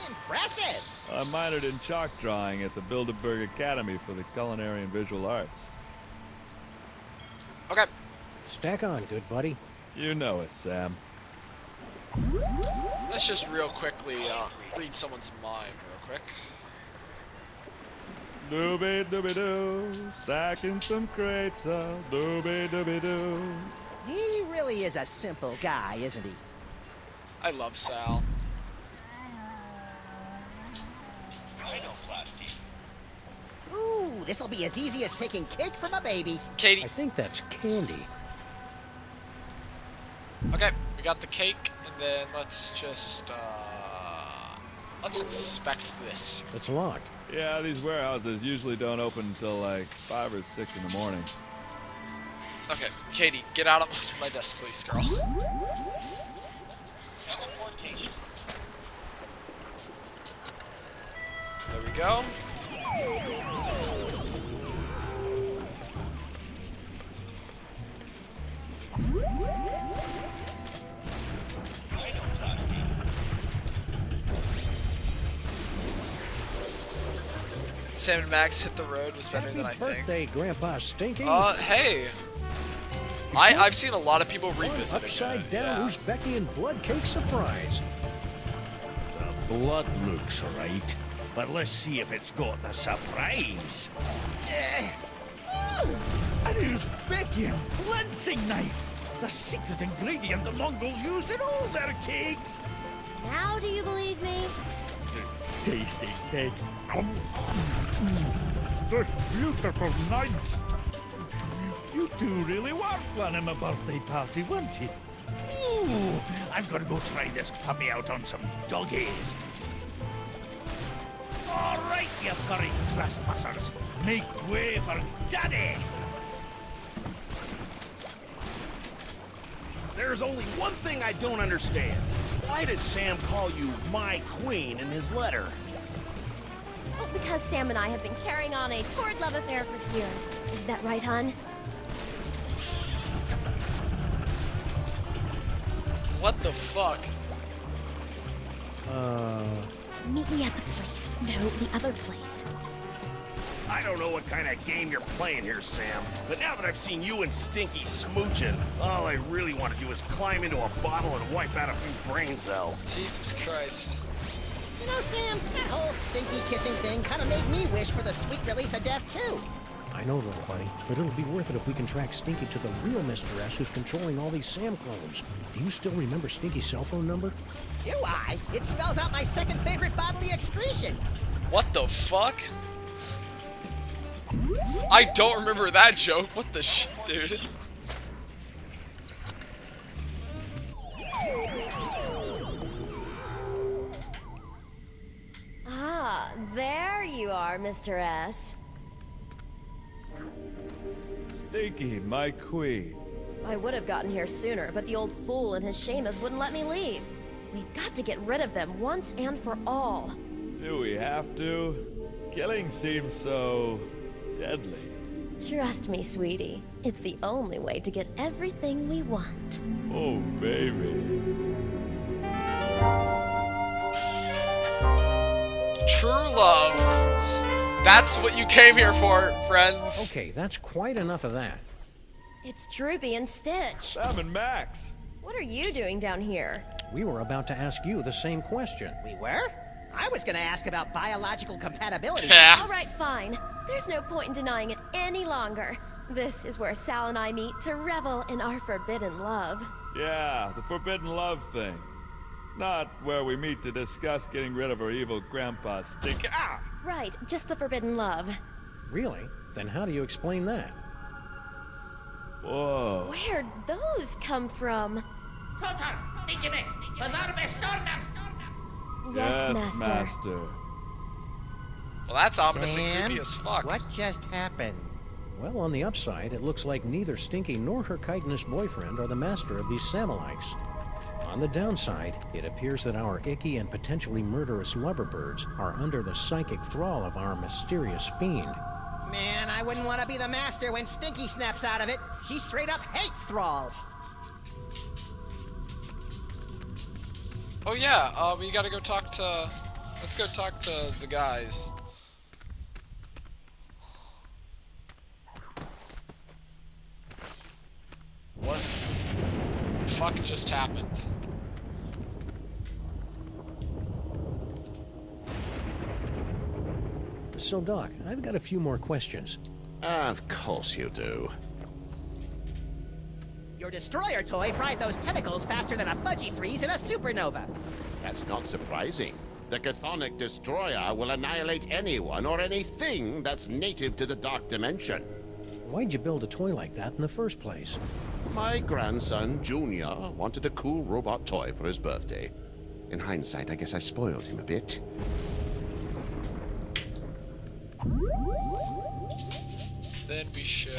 Impressive! I minored in chalk drawing at the Bilderberg Academy for the Culinary and Visual Arts. Okay. Stack on, good buddy. You know it, Sam. Let's just real quickly read someone's mind real quick. Doobie doobie doo, stacking some crates up. Doobie doobie doo. He really is a simple guy, isn't he? I love Sal. Ooh, this'll be as easy as taking cake from a baby. Katie. I think that's candy. Okay, we got the cake, and then let's just let's inspect this. It's locked. Yeah, these warehouses usually don't open until like 5 or 6 in the morning. Okay, Katie, get out of my desk, please, girl. There we go. Sam and Max hit the road was better than I think. Happy birthday, Grandpa Stinky. Hey. I've seen a lot of people revisiting upside it. down Yeah. Uzbeki and blood cake surprise. The blood looks right, but let's see if it's got the surprise. An Uzbeki flensing knife! The secret ingredient the Mongols used in all their cakes! Now do you believe me? Tasty cake. Those beautiful knives. You two really were planning a birthday party, weren't you? Ooh, I'm gonna go try this puppy out on some doggies. All right, you furry trespassers. Make way for Daddy. There's only one thing I don't understand. Why does Sam call you my queen in his letter? Well, because Sam and I have been carrying on a torrid love affair for years. Is that right, hon? What the fuck? Meet me at the place. No, the other place. I don't know what kind of game you're playing here, Sam, but now that I've seen you and Stinky smooching, all I really want to do is climb into a bottle and wipe out a few brain cells. Jesus Christ. You know, Sam, that whole stinky kissing thing kind of made me wish for the sweet release of death, too. I know, little buddy, but it'll be worth it if we can track Stinky to the real Mr. S who's controlling all these Sam clones. Do you still remember Stinky's cell phone number? Do I? It spells out my second favorite bodily excretion. What the fuck? I don't remember that joke. What the shit, dude? Ah, there you are, Mr. S. Stinky, my queen. I would have gotten here sooner, but the old fool and his Seamus wouldn't let me leave. We've got to get rid of them once and for all. Do we have to? Killing seems so deadly. Trust me, sweetie. It's the only way to get everything we want. Oh, baby. True love. That's what you came here for, friends. Okay, that's quite enough of that. It's Droopy and Stitch. Sam and Max. What are you doing down here? We were about to ask you the same question. We were? I was gonna ask about biological compatibility. Yeah. All right, fine. There's no point in denying it any longer. This is where Sal and I meet to revel in our forbidden love. Yeah, the forbidden love thing. Not where we meet to discuss getting rid of our evil grandpa Stinky. Ah! Right, just the forbidden love. Really? Then how do you explain that? Whoa. Where'd those come from? Yes, Master. Well, that's ominous and Sam, creepy as fuck. what just happened? Well, on the upside, it looks like neither Stinky nor her chitinous boyfriend are the master of these Samolites. On the downside, it appears that our icky and potentially murderous loverbirds are under the psychic thrall of our mysterious fiend. Man, I wouldn't want to be the master when Stinky snaps out of it. She straight up hates thralls. Oh yeah, we gotta go talk to... Let's go talk to the guys. What the fuck just happened? So, Doc, I've got a few more questions. Of course you do. Your destroyer toy fried those tentacles faster than a fudgy freeze in a supernova. That's not surprising. The Chthonic Destroyer will annihilate anyone or anything that's native to the Dark Dimension. Why'd you build a toy like that in the first place? My grandson, Junior, wanted a cool robot toy for his birthday. In hindsight, I guess I spoiled him a bit. Then we should...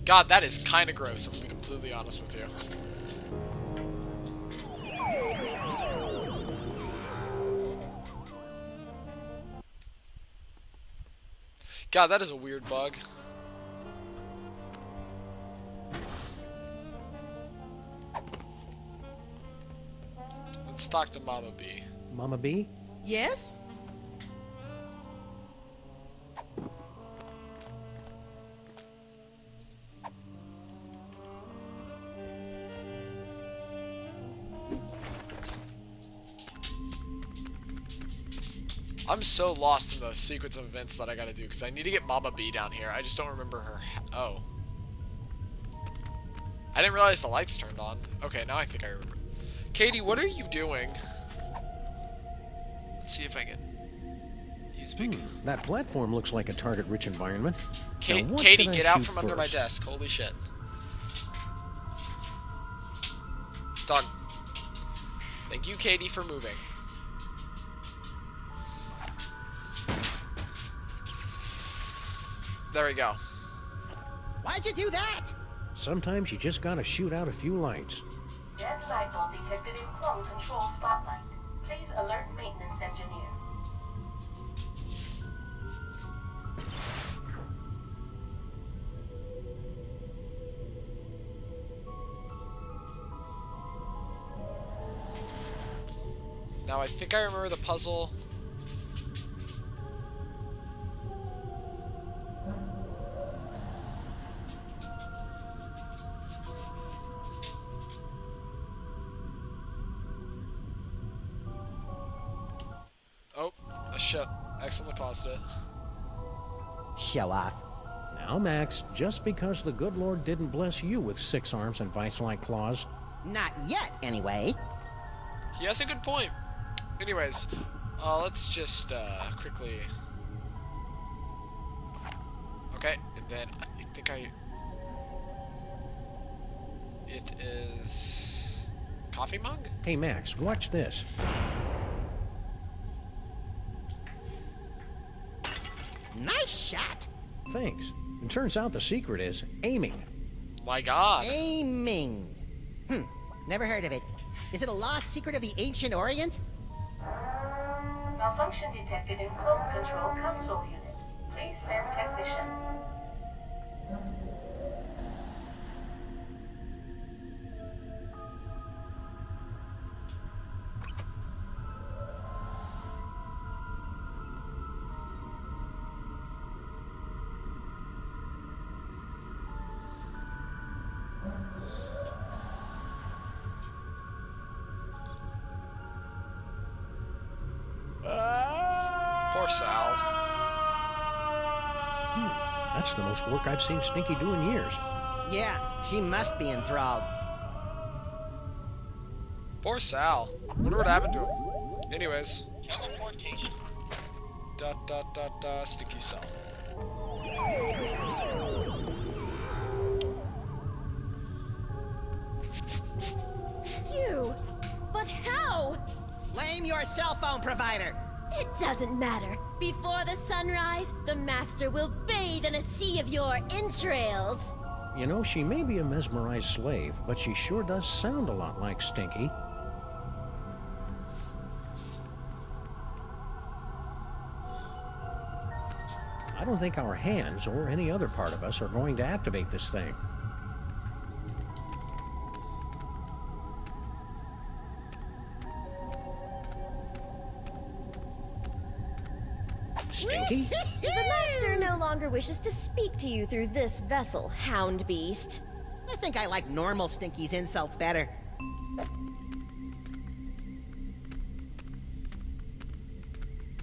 God, that is kind of gross, I'm gonna be completely honest with you. God, that is a weird bug. Let's talk to Mama B. Mama B? Yes? I'm so lost in the sequence of events that I gotta do, because I need to get Mama B down here. I just don't remember her. Oh. I didn't realize the lights turned on. Okay, now I think I remember. Katie, what are you doing? Let's see if I can use big. That platform looks like a target-rich environment. Now, what Katie, should I get out shoot from under my first? desk. Holy shit. Done. Thank you, Katie, for moving. There we go. Why'd you do that? Sometimes you just gotta shoot out a few lights. Dead light bulb detected in clone control spotlight. Please alert maintenance engineer. Now I think I remember the puzzle. Oh, shit. Accidentally paused it. Show off. Now, Max, just because the good Lord didn't bless you with 6 arms and vice-like claws. Not yet, anyway. He has a good point. Anyways, let's just quickly... Okay, and then I think it is... Coffee mug? Hey, Max, watch this. Nice shot. Thanks. It turns out the secret is aiming. My god. Aiming. Never heard of it. Is it a lost secret of the ancient Orient? Malfunction detected in clone control console unit. Please send technician. Poor Sal. That's the most work I've seen Stinky do in years. Yeah, she must be enthralled. Poor Sal. Wonder what happened to him. Anyways. Teleportation. Stinky Sal. You! But how? Blame your cell phone provider. It doesn't matter. Before the sunrise, the Master will bathe in a sea of your entrails. You know, she may be a mesmerized slave, but she sure does sound a lot like Stinky. I don't think our hands or any other part of us are going to activate this thing. Stinky? The Master no longer wishes to speak to you through this vessel, hound beast. I think I like normal Stinky's insults better.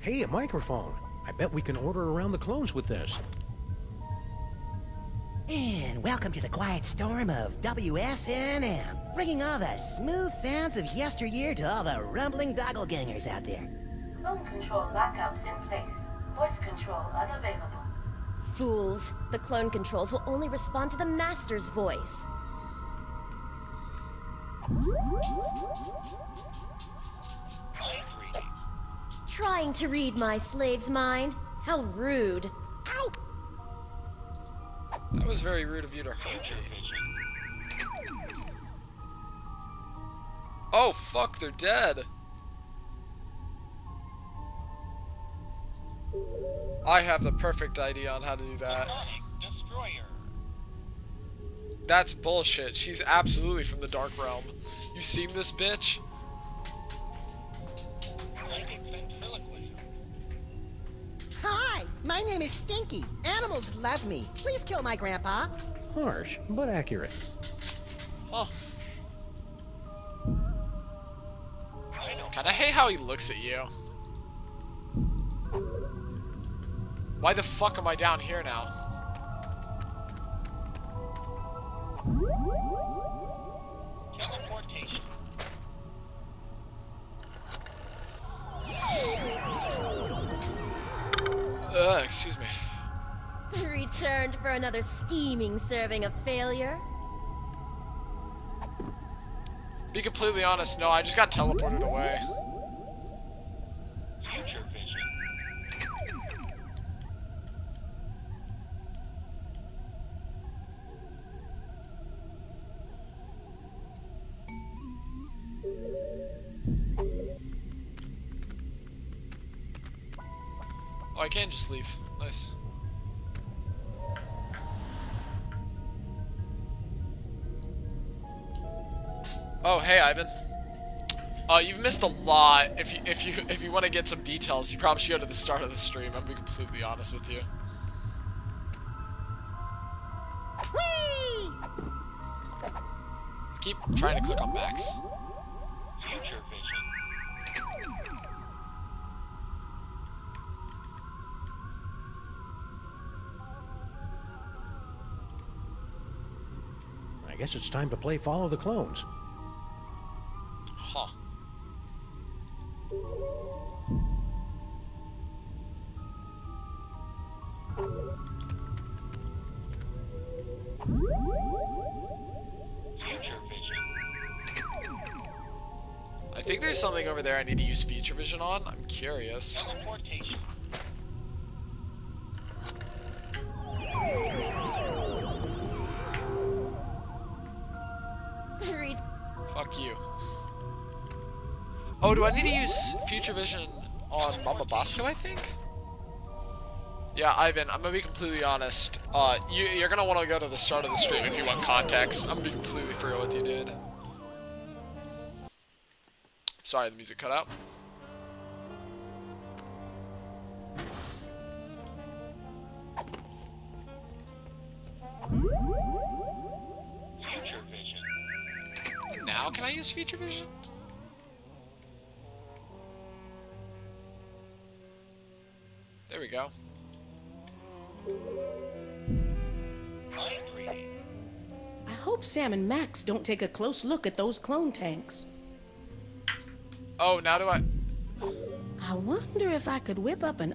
Hey, a microphone. I bet we can order around the clones with this. And welcome to the quiet storm of WSNM, bringing all the smooth sounds of yesteryear to all the rumbling doppelgangers out there. Clone control lockups in place. Voice control unavailable. Fools. The clone controls will only respond to the Master's voice. Trying to read my slave's mind? How rude. Ow! That was very rude of you to hurt me. Oh, fuck, they're dead. I have the perfect idea on how to do that. Destroyer. That's bullshit. She's absolutely from the Dark Realm. You seen this bitch? Psychic ventriloquism. Hi, my name is Stinky. Animals love me. Please kill my grandpa. Harsh, but accurate. Huh. Kinda hate how he looks at you. Why the fuck am I down here now? Teleportation. Excuse me. Returned for another steaming serving of failure? Be completely honest, no, I just got teleported away. Future vision. Oh, I can just leave. Nice. Oh, hey, Ivan. You've missed a lot. If you want to get some details, you probably should go to the start of the stream. I'm being completely honest with you. Whee! I keep trying to click on Max. Future vision. I guess it's time to play Follow the Clones. Huh. Future vision. I think there's something over there I need to use future vision on. I'm curious. Teleportation. Fuck you. Oh, do I need to use future vision on Mama Bosco, I think? Yeah, Ivan, I'm gonna be completely honest. You're gonna want to go to the start of the stream if you want context. I'm gonna be completely for real with you, dude. Sorry, the music cut out. Future vision. Now can I use future vision? There we go. Mind reading. I hope Sam and Max don't take a close look at those clone tanks. Oh, now do I... I wonder if I could whip up an...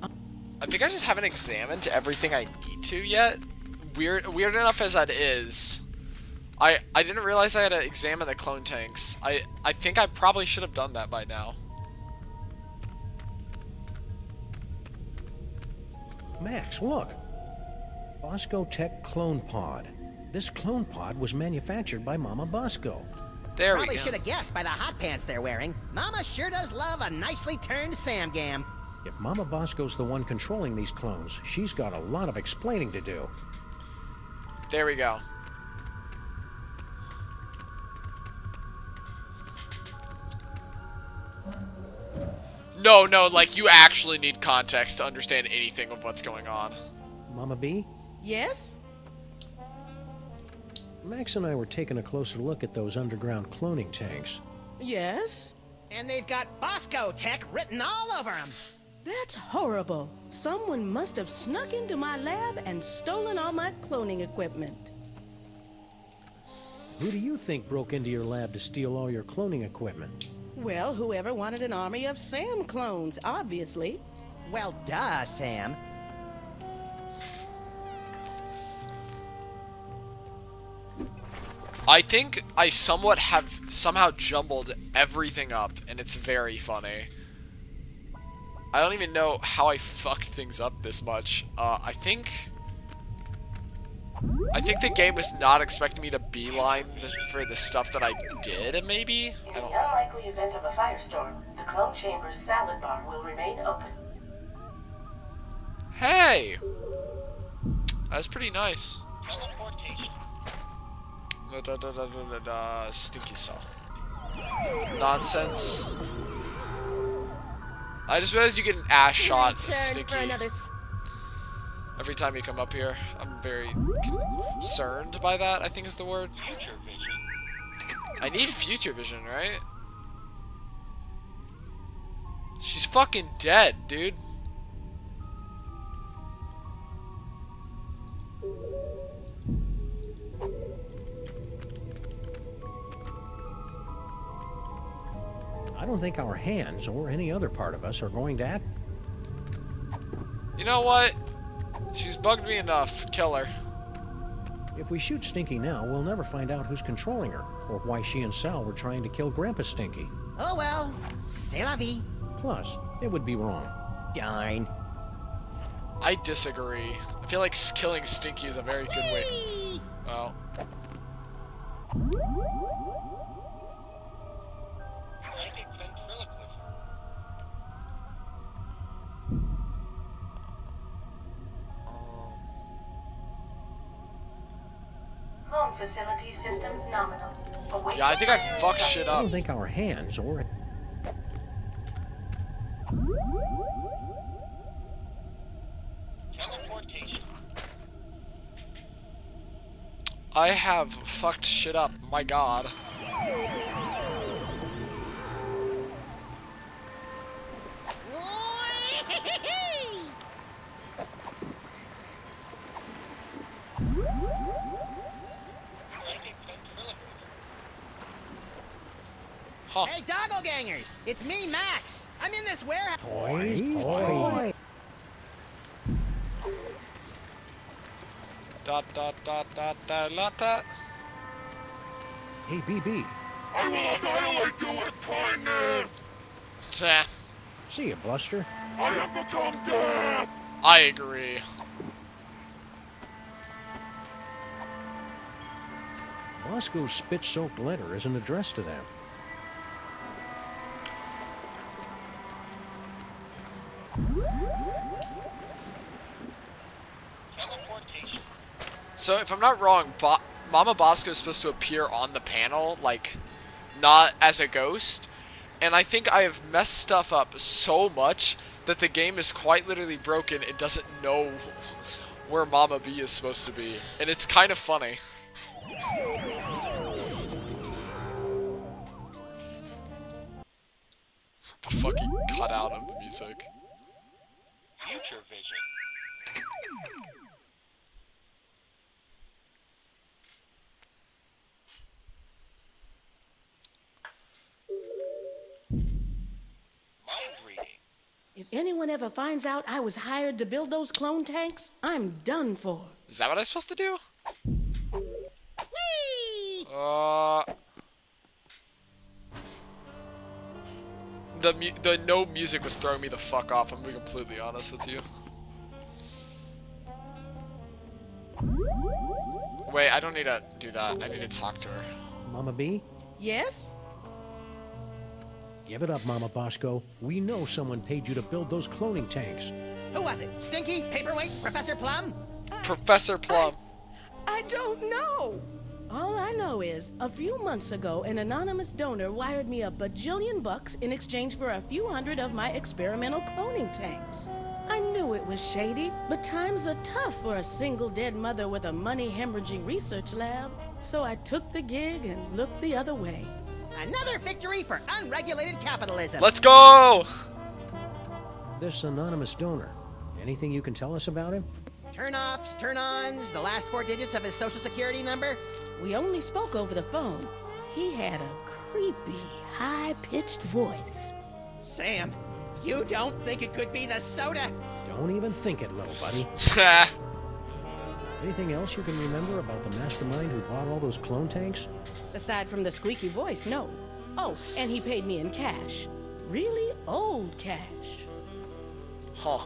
I think I just haven't examined everything I need to yet. Weird enough as that is, I didn't realize I had to examine the clone tanks. I think I probably should have done that by now. Max, look. Bosco Tech Clone Pod. This clone pod was manufactured by Mama Bosco. There we Probably go. should have guessed by the hot pants they're wearing. Mama sure does love a nicely turned Sam Gam. If Mama Bosco's the one controlling these clones, she's got a lot of explaining to do. There we go. No, like you actually need context to understand anything of what's going on. Mama B? Yes? Max and I were taking a closer look at those underground cloning tanks. Yes? And they've got Bosco Tech written all over them. That's horrible. Someone must have snuck into my lab and stolen all my cloning equipment. Who do you think broke into your lab to steal all your cloning equipment? Well, whoever wanted an army of Sam clones, obviously. Well, duh, Sam. I think I somewhat have somehow jumbled everything up, and it's very funny. I don't even know how I fucked things up this much. I think the game was not expecting me to beeline for the stuff that I did, maybe? In the unlikely event of a firestorm, the clone chamber's salad bar will remain open. Hey! That's pretty nice. Teleportation. Stinky saw. Nonsense. I just realized you get an ass shot from Stinky every time you come up here. I'm very concerned by that, I think is the word. Future vision. I need future vision, right? She's fucking dead, dude. I don't think our hands or any other part of us are going to act. You know what? She's bugged me enough. Kill her. If we shoot Stinky now, we'll never find out who's controlling her, or why she and Sal were trying to kill Grandpa Stinky. Oh well, c'est la vie. Plus, it would be wrong. Darn. I disagree. I feel like killing Stinky is a very good way. Well. Psychic ventriloquism. Clone facility systems nominal. Yeah, I think I fucked shit I up. don't think our hands or... I have fucked shit up. My god. Huh. Hey, dogglegangers! It's me, Max. I'm in this warehouse. Toys. Dot dot dot dot dot dot dot. Hey, BB. I will annihilate you with kindness! Tch, See ya, Buster. I have become death! I agree. Bosco's spit-soaked letter isn't addressed to them. So if I'm not wrong, Mama Bosco is supposed to appear on the panel, like, not as a ghost. And I think I have messed stuff up so much that the game is quite literally broken. It doesn't know where Mama B is supposed to be. And it's kind of funny. The fucking cutout of the music. Future vision. Mind reading. If anyone ever finds out I was hired to build those clone tanks, I'm done for. Is that what I'm supposed to do? Whee! The no music was throwing me the fuck off, I'm being completely honest with you. Wait, I don't need to do that. I need to talk to her. Mama B? Yes? Give it up, Mama Bosco. We know someone paid you to build those cloning tanks. Who was it? Stinky? Paperweight? Professor Plum? Professor Plum. I don't know. All I know is, a few months ago, an anonymous donor wired me $1 bajillion in exchange for a few hundred of my experimental cloning tanks. I knew it was shady, but times are tough for a single dead mother with a money-hemorrhaging research lab. So I took the gig and looked the other way. Another victory for unregulated capitalism. Let's go! This anonymous donor. Anything you can tell us about him? Turn-offs, turn-ons, the last 4 digits of his social security number. We only spoke over the phone. He had a creepy, high-pitched voice. Sam, you don't think it could be the soda? Don't even think it, little buddy. Anything else you can remember about the mastermind who bought all those clone tanks? Aside from the squeaky voice, no. Oh, and he paid me in cash. Really old cash. Huh.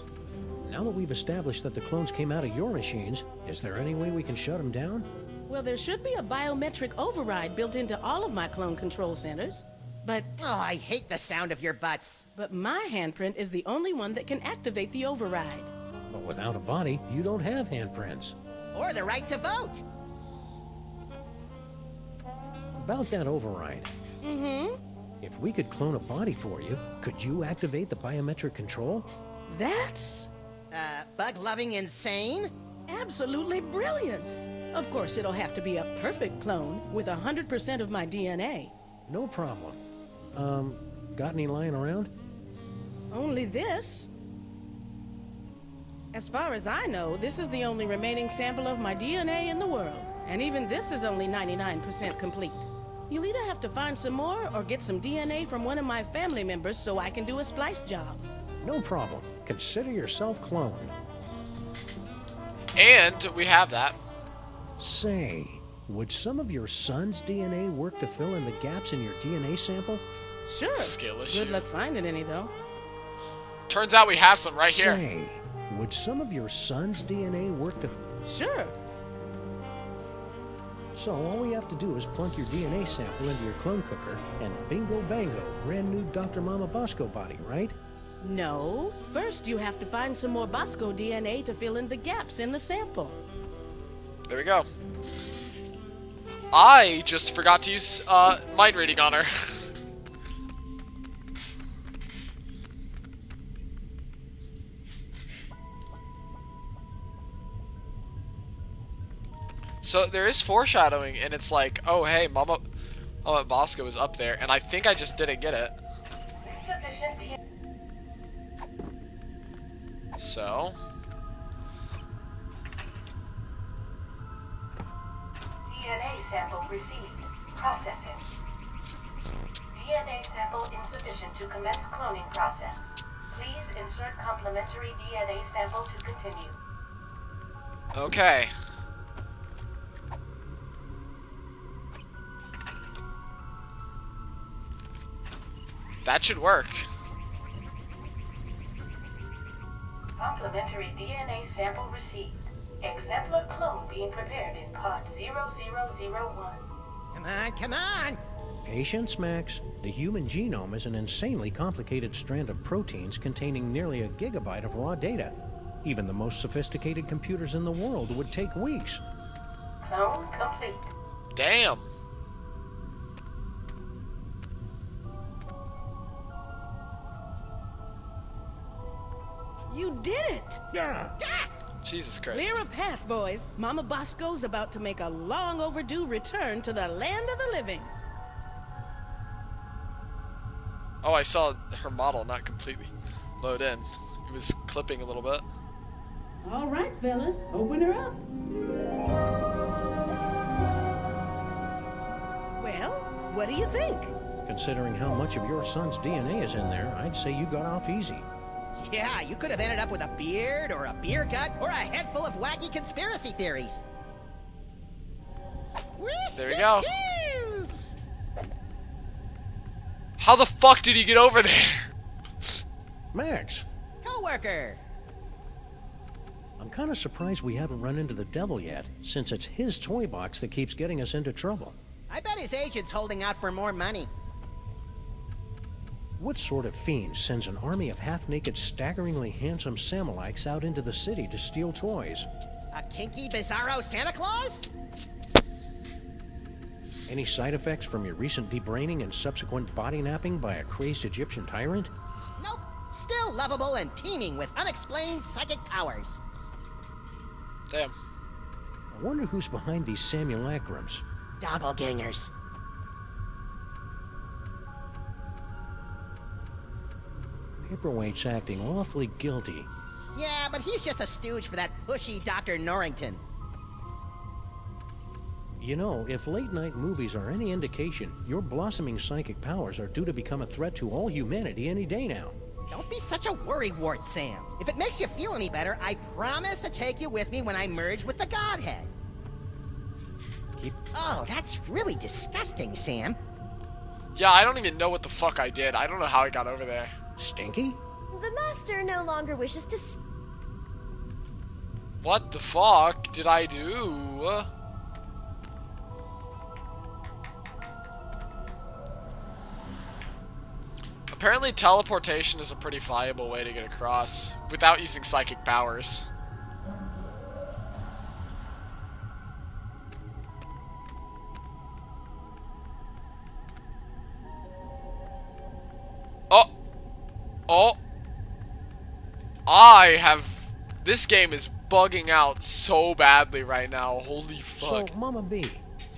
Now that we've established that the clones came out of your machines, is there any way we can shut them down? Well, there should be a biometric override built into all of my clone control centers. But... Oh, I hate the sound of your butts. But my handprint is the only one that can activate the override. But without a body, you don't have handprints. Or the right to vote. About that override. Mm-hmm. If we could clone a body for you, could you activate the biometric control? That's... bug-loving insane? absolutely brilliant. Of course, it'll have to be a perfect clone with 100% of my DNA. No problem. Got any lying around? Only this. As far as I know, this is the only remaining sample of my DNA in the world. And even this is only 99% complete. You'll either have to find some more or get some DNA from one of my family members so I can do a splice job. No problem. Consider yourself cloned. And we have that. Say, would some of your son's DNA work to fill in the gaps in your DNA sample? Sure. Skill issue. Good luck finding any, though. Turns out we have some right here. Say, would some of your son's DNA work to... Sure. So all we have to do is plunk your DNA sample into your clone cooker, and bingo bango, brand new Dr. Mama Bosco body, right? No. First, you have to find some more Bosco DNA to fill in the gaps in the sample. There we go. I just forgot to use mind reading on her. So there is foreshadowing, and it's like, oh hey, Mama Bosco is up there, and I think I just didn't get it. Insufficient So DNA sample received. Processing. DNA sample insufficient to commence cloning process. Please insert complementary DNA sample to continue. okay. That should work. Complementary DNA sample received. Exemplar clone being prepared in part 0001. Come on, come on! Patience, Max. The human genome is an insanely complicated strand of proteins containing nearly a gigabyte of raw data. Even the most sophisticated computers in the world would take weeks. Clone complete. Damn. You did it! Yeah. Jesus Christ. Clear a path, boys. Mama Bosco's about to make a long overdue return to the land of the living. Oh, I saw her model not completely load in. It was clipping a little bit. All right, fellas, open her up. Well, what do you think? Considering how much of your son's DNA is in there, I'd say you got off easy. Yeah, you could have ended up with a beard, or a beer gut, or a head full of wacky conspiracy theories. There we go. How the fuck did he get over there? Max, Co-worker! I'm kind of surprised we haven't run into the devil yet, since it's his toy box that keeps getting us into trouble. I bet his agent's holding out for more money. What sort of fiend sends an army of half-naked, staggeringly handsome Samuelites out into the city to steal toys? A kinky, bizarro Santa Claus? Any side effects from your recent debraining and subsequent body napping by a crazed Egyptian tyrant? Nope. Still lovable and teeming with unexplained psychic powers. Damn. I wonder who's behind these simulacrums. Doppelgangers. Paperweight's acting awfully guilty. Yeah, but he's just a stooge for that pushy Dr. Norrington. You know, if late-night movies are any indication, your blossoming psychic powers are due to become a threat to all humanity any day now. Don't be such a worrywart, Sam. If it makes you feel any better, I promise to take you with me when I merge with the Godhead. Oh, that's really disgusting, Sam. Yeah, I don't even know what the fuck I did. I don't know how I got over there. Stinky? The master no longer wishes to What the fuck did I do? Apparently teleportation is a pretty viable way to get across without using psychic powers. Oh! This game is bugging out so badly right now. Holy fuck. So, Mama B.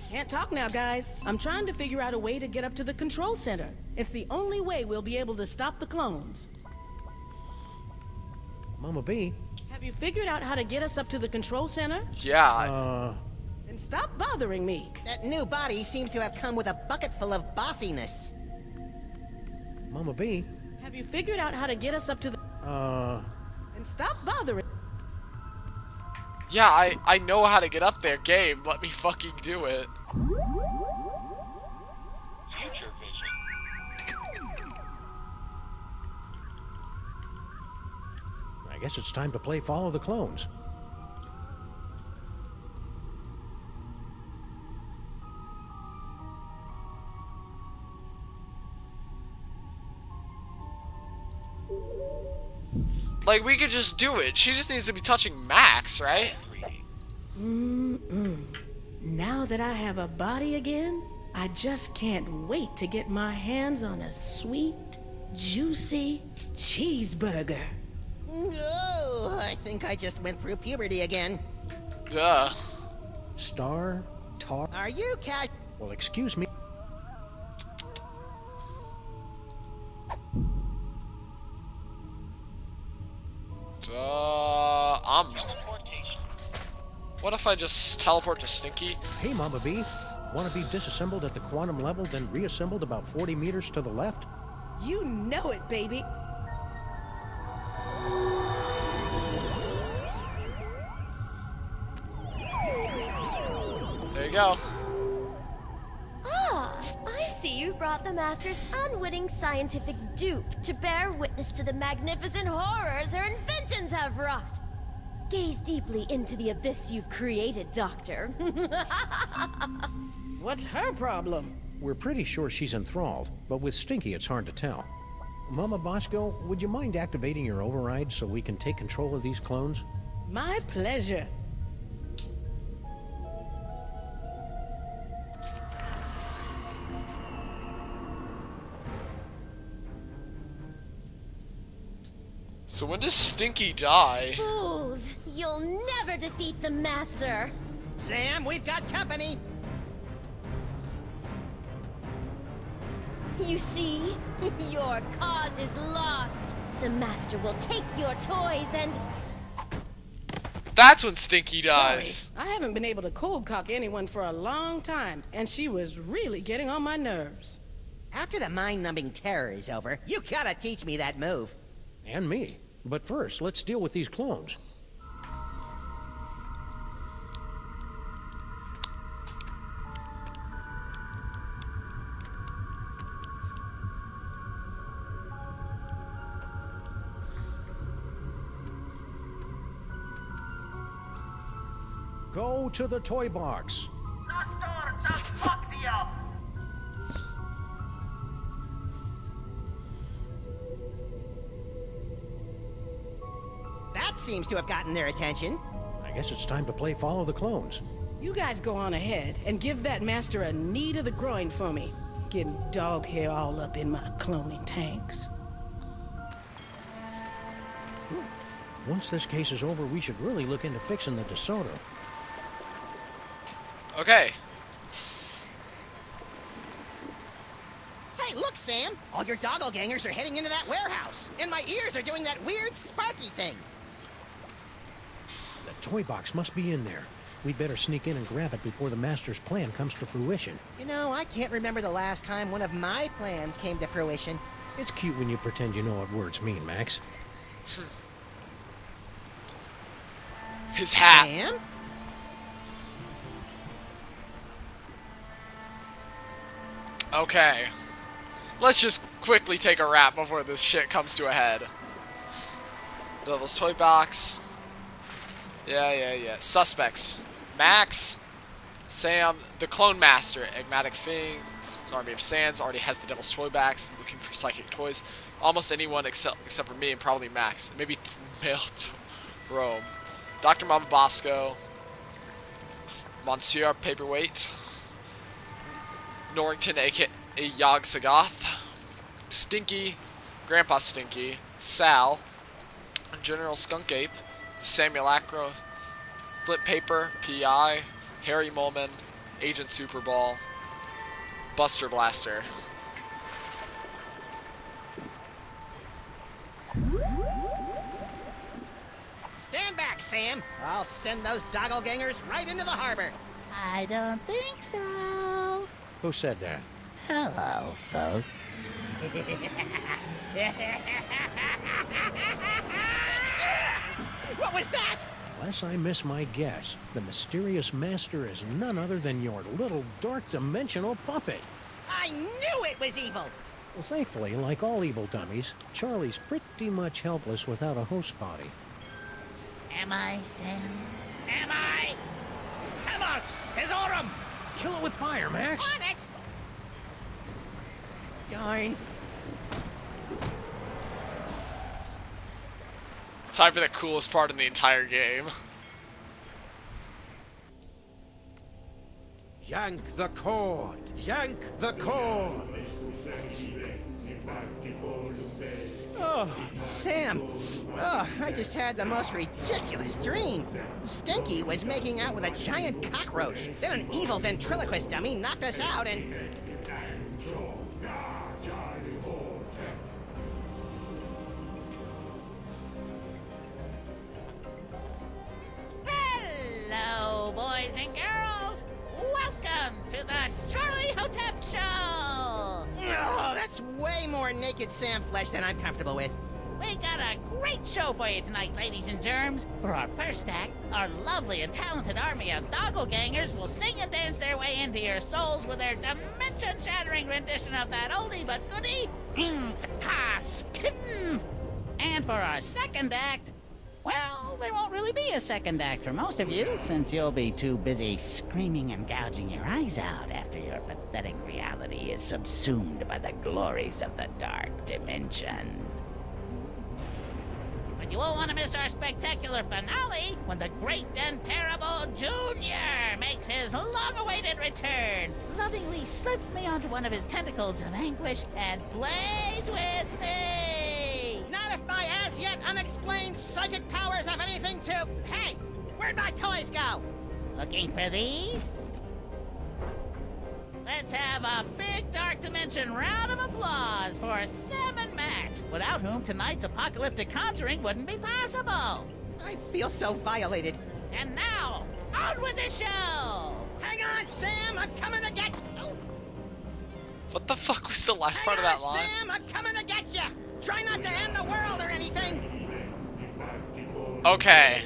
Can't talk now, guys. I'm trying to figure out a way to get up to the control center. It's the only way we'll be able to stop the clones. Mama B? Have you figured out how to get us up to the control center? Yeah. Then stop bothering me. That new body seems to have come with a bucket full of bossiness. Mama B? Have you figured out how to get us up to the... And stop bothering... Yeah, I know how to get up there, game. Let me fucking do it. Future vision. I guess it's time to play Follow the Clones. Like, we could just do it. She just needs to be touching Max, right? Now that I have a body again, I just can't wait to get my hands on a sweet, juicy cheeseburger. Oh, I think I just went through puberty again. Duh. Star? Tar? Are you cat? Well, excuse me. Teleportation. What if I just teleport to Stinky? Hey, Mama B. Want to be disassembled at the quantum level, then reassembled about 40 meters to the left? You know it, baby. There you go. Ah, I see you brought the Master's unwitting scientific dupe to bear witness to the magnificent horrors her inventions have wrought. Gaze deeply into the abyss you've created, Doctor. What's her problem? We're pretty sure she's enthralled, but with Stinky it's hard to tell. Mama Bosco, would you mind activating your override so we can take control of these clones? My pleasure. So when does Stinky die? Fools, you'll never defeat the Master. Sam, we've got company. You see, your cause is lost. The Master will take your toys and... That's when Stinky dies. Sorry, I haven't been able to cold cock anyone for a long time, and she was really getting on my nerves. After the mind-numbing terror is over, you gotta teach me that move. And me. But first, let's deal with these clones. Go to the toy box. Not store, just fuck the up. That seems to have gotten their attention. I guess it's time to play Follow the Clones. You guys go on ahead and give that Master a knee to the groin for me. Getting dog hair all up in my cloning tanks. Once this case is over, we should really look into fixing the DeSoto. Okay. Hey, look, Sam! All your doppelgangers are heading into that warehouse, and my ears are doing that weird sparky thing. The toy box must be in there. We'd better sneak in and grab it before the Master's plan comes to fruition. You know, I can't remember the last time one of my plans came to fruition. It's cute when you pretend you know what words mean, Max. His hat. Sam? Okay. Let's just quickly take a rap before this shit comes to a head. Devil's Toy Box. Yeah. Suspects. Max. Sam. The Clone Master. Enigmatic Fing. His Army of Sands already has the Devil's Toy Box. Looking for psychic toys. Almost anyone except for me and probably Max. Maybe mail to Rome. Dr. Mama Bosco. Monsieur Paperweight. Norrington, aka Yog Sagoth, Stinky, Grandpa Stinky, Sal, General Skunkape, Simulacro, Flip Paper, P.I., Harry Molman, Agent Superball, Buster Blaster. Stand back, Sam. I'll send those doppelgangers right into the harbor. I don't think so. Who said that? Hello, folks. What was that? Unless I miss my guess, the mysterious Master is none other than your little dark dimensional puppet. I knew it was evil. Well, thankfully, like all evil dummies, Charlie's pretty much helpless without a host body. Am I, Sam? Am I? Samus! Caesarum! Kill it with fire, Max! On it! Darn. Time for the coolest part in the entire game. Yank the cord! Yank the cord! Oh, Sam. Oh, I just had the most ridiculous dream. Stinky was making out with a giant cockroach. Then an evil ventriloquist dummy knocked us out and... Hello, boys and girls. Welcome to the Charlie Hotep Show. Oh, that's way more naked Sam flesh than I'm comfortable with. We got a great show for you tonight, ladies and germs. For our first act, our lovely and talented army of doppelgangers will sing and dance their way into your souls with their dimension-shattering rendition of that oldie but goodie, Skin. And for our second act, well, there won't really be a second act for most of you, since you'll be too busy screaming and gouging your eyes out after your pathetic reality is subsumed by the glories of the dark dimension. But you won't want to miss our spectacular finale when the great and terrible Junior makes his long-awaited return, lovingly slips me onto one of his tentacles of anguish and plays with me. Not if my as-yet unexplained psychic powers have anything to... Hey, where'd my toys go? Looking for these? Let's have a big Dark Dimension round of applause for Sam and Max, without whom tonight's apocalyptic conjuring wouldn't be possible. I feel so violated. And now, on with the show! Hang on, Sam, I'm coming to get you. What the fuck was the last part of that line? Sam, I'm coming to get you. Try not to end the world or anything. Okay.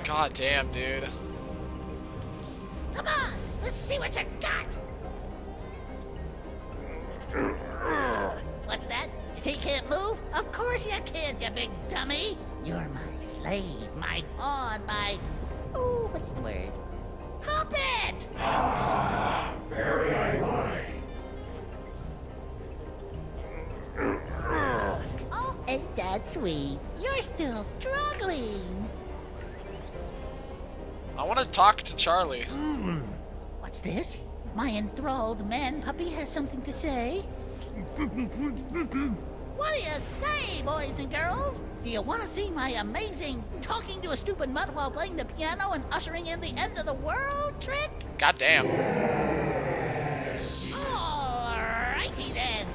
God damn, dude. Come on, let's see what you got! What's that? You say you can't move? Of course you can't, you big dummy! You're my slave, my pawn, my... Oh, what's the word? Puppet! Very ironic. Oh, ain't that sweet? You're still struggling. I want to talk to Charlie. What's this? My enthralled man puppy has something to say. What do you say, boys and girls? Do you want to see my amazing talking to a stupid mutt while playing the piano and ushering in the end of the world trick? God damn. Alrighty then.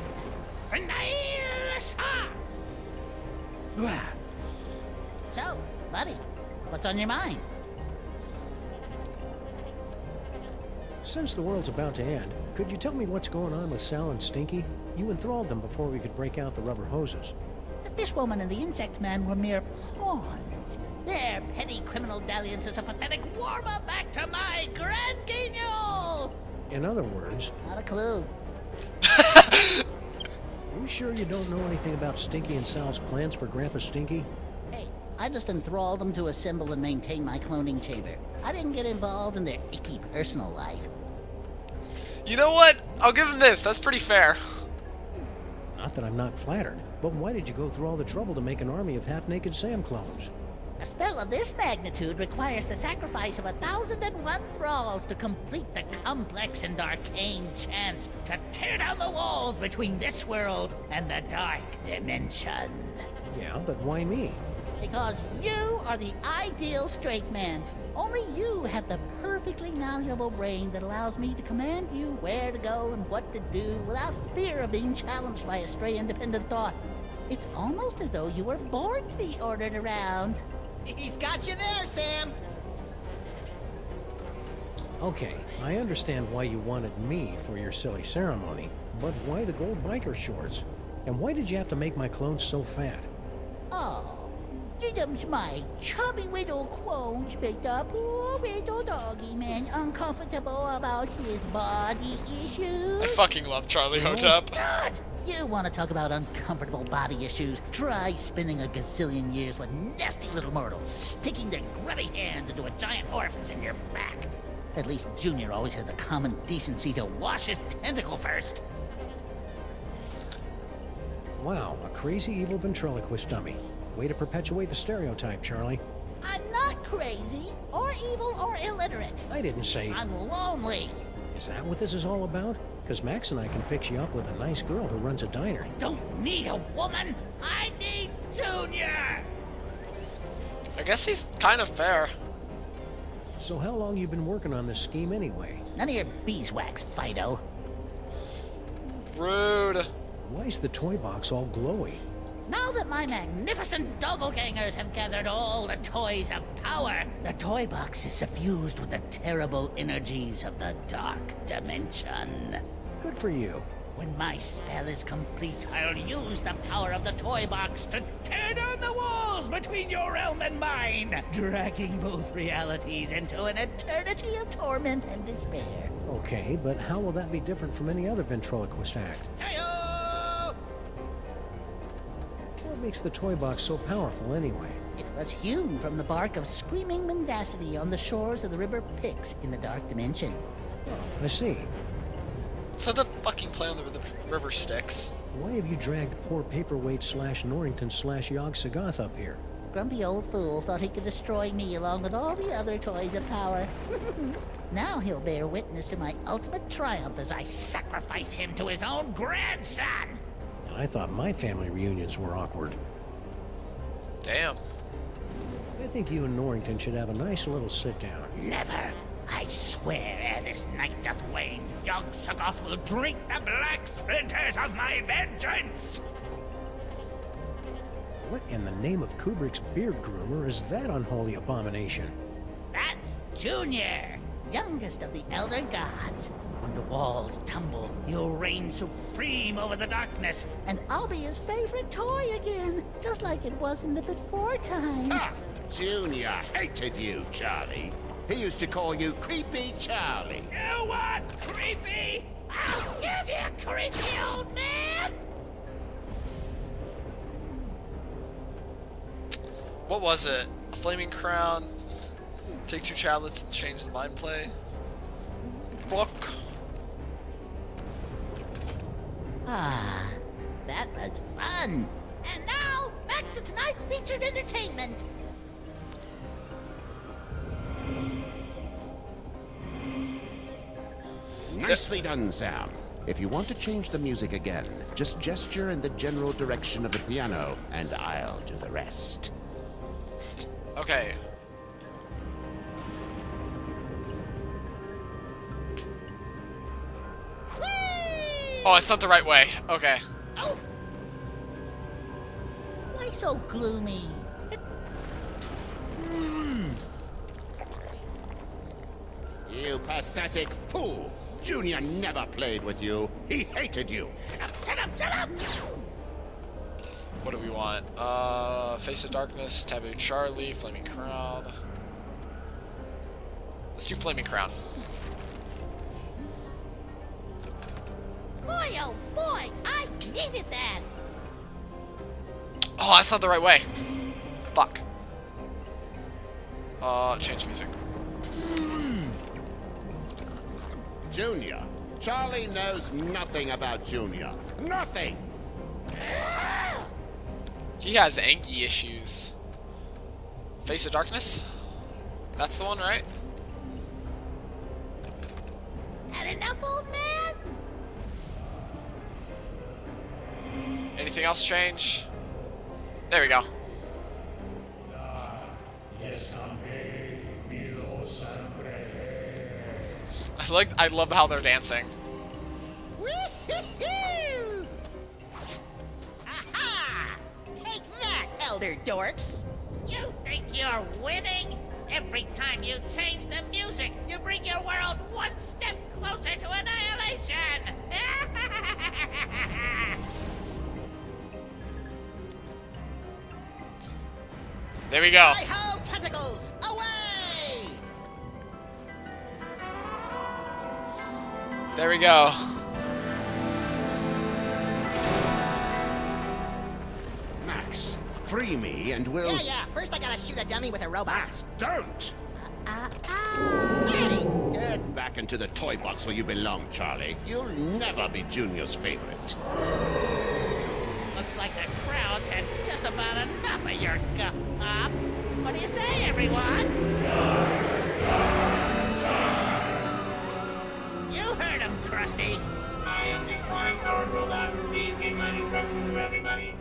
So, buddy, what's on your mind? Since the world's about to end, could you tell me what's going on with Sal and Stinky? You enthralled them before we could break out the rubber hoses. The fishwoman and the insect man were mere pawns. Their petty criminal dalliance is a pathetic warm-up back to my grand guignol! In other words... Not a clue. You sure you don't know anything about Stinky and Sal's plans for Grandpa Stinky? Hey, I just enthralled them to assemble and maintain my cloning chamber. I didn't get involved in their icky personal life. You know what? I'll give him this. That's pretty fair. Not that I'm not flattered, but why did you go through all the trouble to make an army of half-naked Sam clones? A spell of this magnitude requires the sacrifice of 1,001 thralls to complete the complex and arcane chance to tear down the walls between this world and the dark dimension. Yeah, but why me? Because you are the ideal straight man. Only you have the perfectly malleable brain that allows me to command you where to go and what to do without fear of being challenged by a stray independent thought. It's almost as though you were born to be ordered around. He's got you there, Sam. Okay, I understand why you wanted me for your silly ceremony, but why the gold biker shorts? And why did you have to make my clones so fat? Oh, Didum's my chubby little clones make the poor little doggy man uncomfortable about his body issues. I fucking love Charlie Hotep. God! You want to talk about uncomfortable body issues? Try spending a gazillion years with nasty little mortals sticking their grubby hands into a giant orifice in your back. At least Junior always has the common decency to wash his tentacle first. Wow, a crazy evil ventriloquist dummy. Way to perpetuate the stereotype, Charlie. I'm not crazy, or evil, or illiterate. I didn't say... I'm lonely. Is that what this is all about? Because Max and I can fix you up with a nice girl who runs a diner. Don't need a woman. I need Junior. I guess he's kind of fair. So how long you been working on this scheme anyway? None of your beeswax, Fido. Rude. Why's the toy box all glowy? Now that my magnificent doppelgangers have gathered all the toys of power, the toy box is suffused with the terrible energies of the dark dimension. Good for you. When my spell is complete, I'll use the power of the toy box to tear down the walls between your realm and mine, dragging both realities into an eternity of torment and despair. Okay, but how will that be different from any other ventriloquist act? Hey-o! What makes the toy box so powerful anyway? It was hewn from the bark of screaming mendacity on the shores of the river Pyx in the dark dimension. Oh, I see. So the fucking play on the river Styx. Why have you dragged poor Paperweight / Norrington / Yogg Sagoth up here? Grumpy old fool thought he could destroy me along with all the other toys of power. Now he'll bear witness to my ultimate triumph as I sacrifice him to his own grandson. I thought my family reunions were awkward. Damn. I think you and Norrington should have a nice little sit-down. Never. I swear, ere this night doth wane, Yogg Sagoth will drink the black splinters of my vengeance! What in the name of Kubrick's beard groomer is that unholy abomination? That's Junior, youngest of the Elder Gods. When the walls tumble, he'll reign supreme over the darkness, and I'll be his favorite toy again, just like it was in the before time. Ha! Junior hated you, Charlie. He used to call you Creepy Charlie. You want creepy? I'll give you creepy, old man! What was it? A flaming crown? Take 2 tablets and change the mind play? Fuck. Ah, that was fun. And now, back to tonight's featured entertainment. Nicely done, Sam. If you want to change the music again, just gesture in the general direction of the piano, and I'll do the rest. Okay. Oh, it's not the right way. Okay. Oh. Why so gloomy? You pathetic fool! Junior never played with you. He hated you. Shut up, shut up! What do we want? Face of Darkness, Taboo Charlie, Flaming Crown. Let's do Flaming Crown. Boy, oh boy, I needed that! Oh, that's not the right way. Fuck. Change music. Junior. Charlie knows nothing about Junior. Nothing! He has Anki issues. Face of Darkness? That's the one, right? Had enough, old man? Anything else change? There we go. I love how they're dancing. Woo-hoo-hoo! Aha! Take that, elder dorks! You think you're winning? Every time you change the music, you bring your world one step closer to annihilation! There we go. Hi-ho, tentacles! Away! There we go. Max, free me and we'll... Yeah. First I gotta shoot a dummy with a robot. Max, don't! Hey! Get back into the toy box where you belong, Charlie. You'll never be Junior's favorite. Looks like the crowds had just about enough of your guff up. What do you say, everyone? You heard him, Krusty. I am the chronic power robot. Please give my instructions to everybody.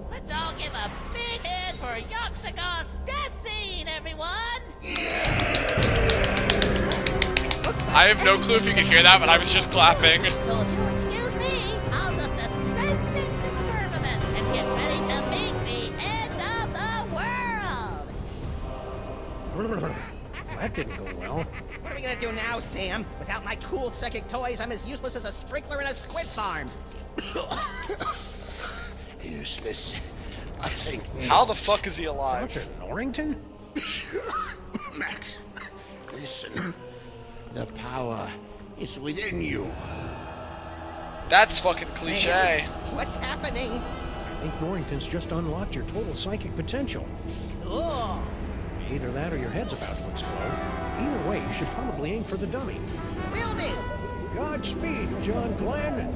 Let's all give a big hand for Yoxagon's death scene, everyone! I have no clue if you can hear that, but I was just clapping. So if you'll excuse me, I'll just ascend into the firmament and get ready to meet the end of the world! That didn't go well. What are we gonna do now, Sam? Without my cool psychic toys, I'm as useless as a sprinkler in a squid farm. Useless. I think. How the fuck is he alive? Dr. Norrington? Max, listen. The power is within you. That's fucking cliche. What's happening? I think Norrington's just unlocked your total psychic potential. Ugh. Either that or your head's about to explode. Either way, you should probably aim for the dummy. Will do. Godspeed, John Glenn.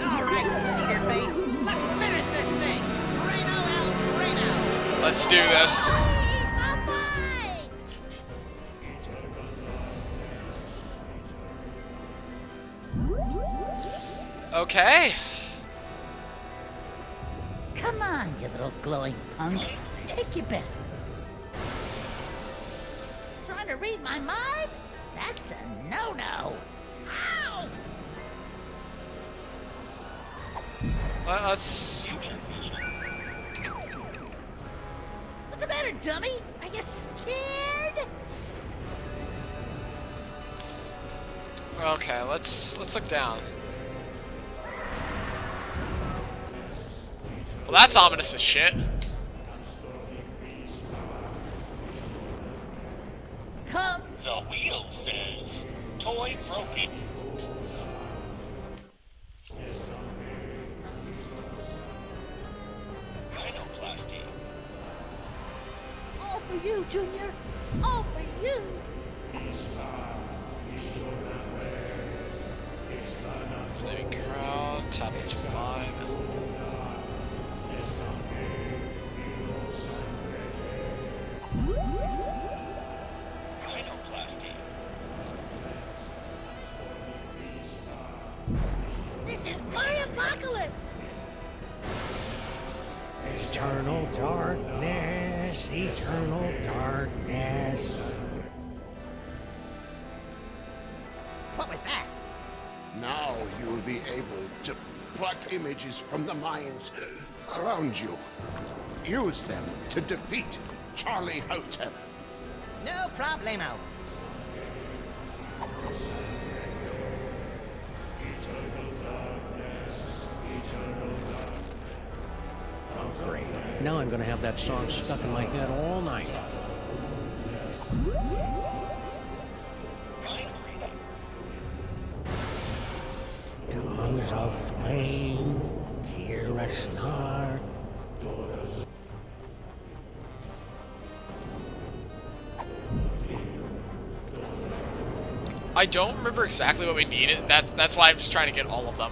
All right, Cedar Face, let's finish this thing. Reno El Reno. Let's do this. Okay. Come on, you little glowing punk. Take your best. Trying to read my mind? That's a no-no. Ow! Let's. What's the matter, dummy? Are you scared? Okay, let's look down. Well, that's ominous as shit. Come. The wheel says, toy broken. Rhinoplasty. All for you, Junior. All for you. Flaming crown, tap each mine. Rhinoplasty. This is my apocalypse. Eternal darkness, eternal darkness. What was that? Now you will be able to pluck images from the mines around you. Use them to defeat Charlie Hotep. No problemo. Great. Now I'm gonna have that song stuck in my head all night. Tongues of flame, Kira Snar. I don't remember exactly what we needed. That's why I'm just trying to get all of them.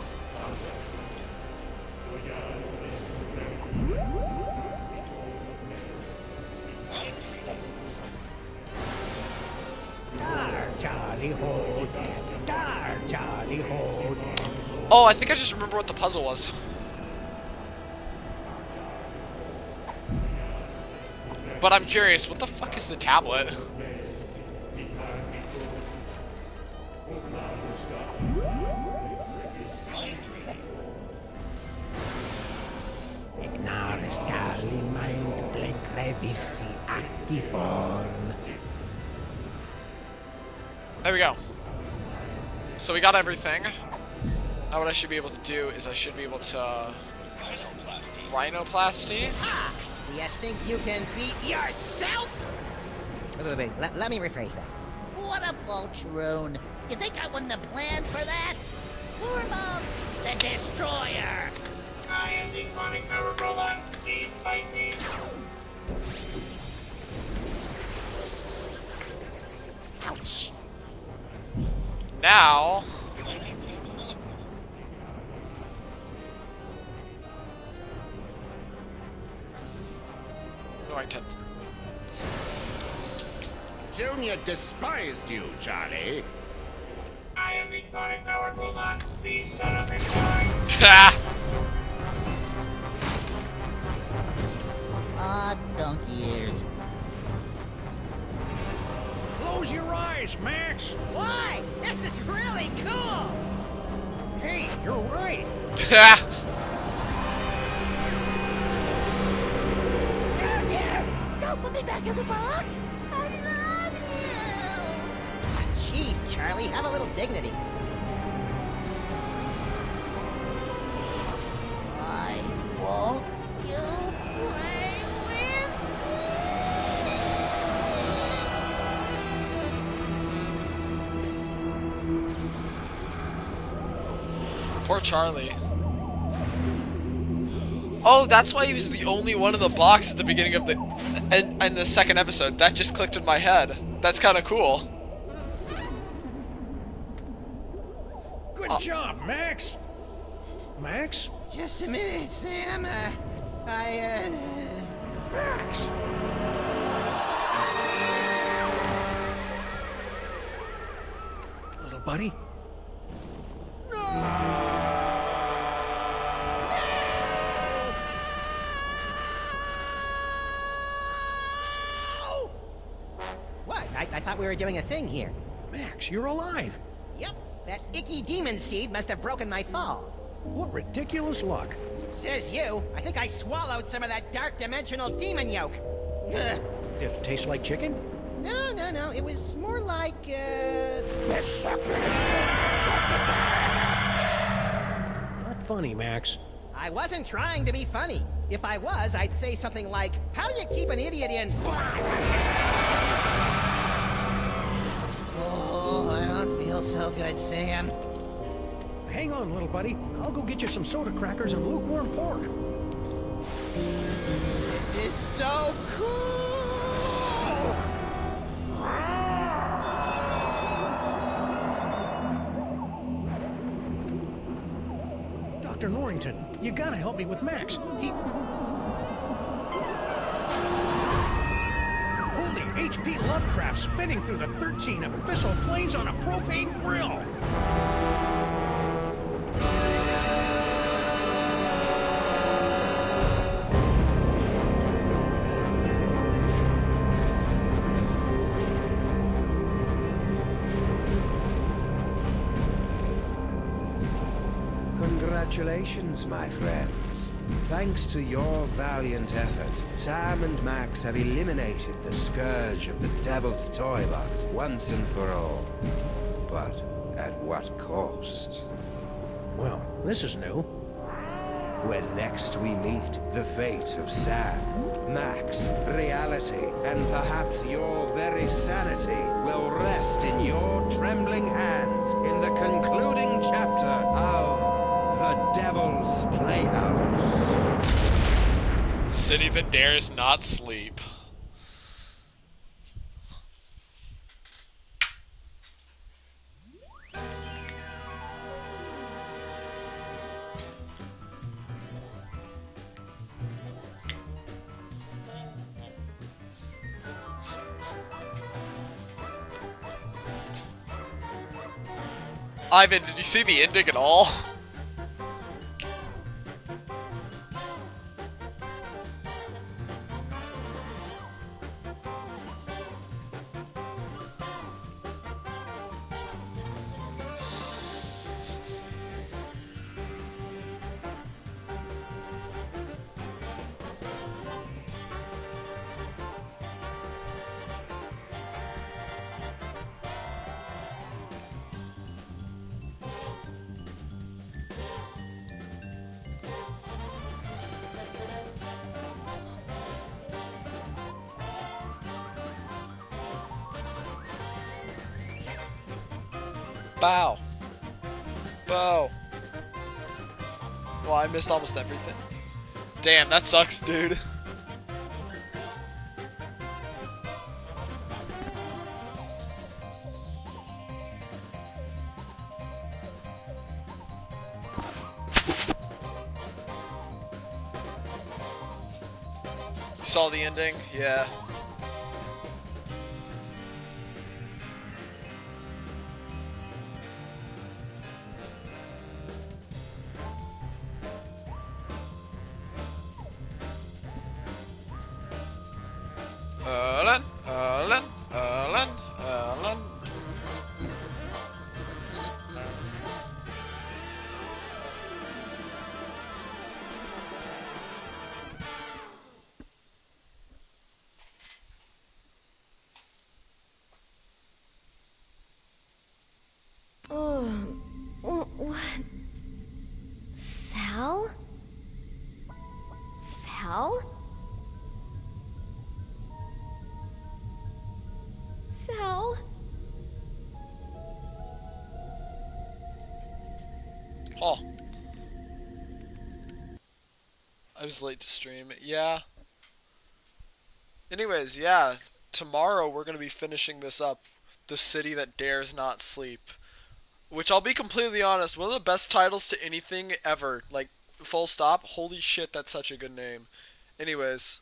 Dar Charlie Hold. Dar Charlie Hold. Oh, I think I just remember what the puzzle was. But I'm curious, what the fuck is the tablet? Ignaris Kali Mind Blink Revisi Actiform. There we go. So we got everything. Now what I should be able to do is I should be able to... Rhinoplasty? Ah, do you think you can beat yourself? Wait. Let me rephrase that. What a poltroon. You think I wouldn't have planned for that? Hormone, the Destroyer. I am the chronic power robot. Please fight me. nuts. Now... Norrington. Junior despised you, Charlie. I am the sonic powered robot. Please shut up and die. Ah, donkey ears. Close your eyes, Max. Why? This is really cool! Hey, you're right. Don't put me back in the box. I love you. Jeez, Charlie, have a little dignity. Why won't you play Poor Charlie. Oh, that's why he was the only one in the box at the beginning of the... And the second episode. That just clicked in my head. That's kind of cool. Good job, Max. Max? Just a minute, Sam. Max! Little buddy? What? I thought we were doing a thing here. Max, you're alive. Yep, that icky demon seed must have broken my fall. What ridiculous luck. Says you. I think I swallowed some of that dark dimensional demon yolk. Ugh. Did it taste like chicken? No. It was more like, Not funny, Max. I wasn't trying to be funny. If I was, I'd say something like, how do you keep an idiot in... Oh, I don't feel so good, Sam. Hang on, little buddy. I'll go get you some soda crackers and lukewarm pork. This is so cool! Dr. Norrington, you gotta help me with Max. Holy H.P. Lovecraft spinning through the 13 abyssal planes on a propane grill! Congratulations, my friends. Thanks to your valiant efforts, Sam and Max have eliminated the scourge of the Devil's Toy Box once and for all. But at what cost? Well, this is new. When next we meet, the fate of Sam, Max, reality, and perhaps your very sanity will rest in your trembling hands in the concluding chapter of The Devil's Playhouse. The city that dares not sleep. Ivan, did you see the ending at all? Bow. Bow. Well, I missed almost everything. Damn, that sucks, dude. You saw the ending? Yeah. Erlen, Erlen, Erlen, Erlen. Oh, what? Sal? Sal? Sal? Oh. I was late to stream. Yeah. Anyways, yeah. Tomorrow we're going to be finishing this up. The City That Dares Not Sleep. Which, I'll be completely honest, one of the best titles to anything ever. Like, full stop. Holy shit, that's such a good name. Anyways.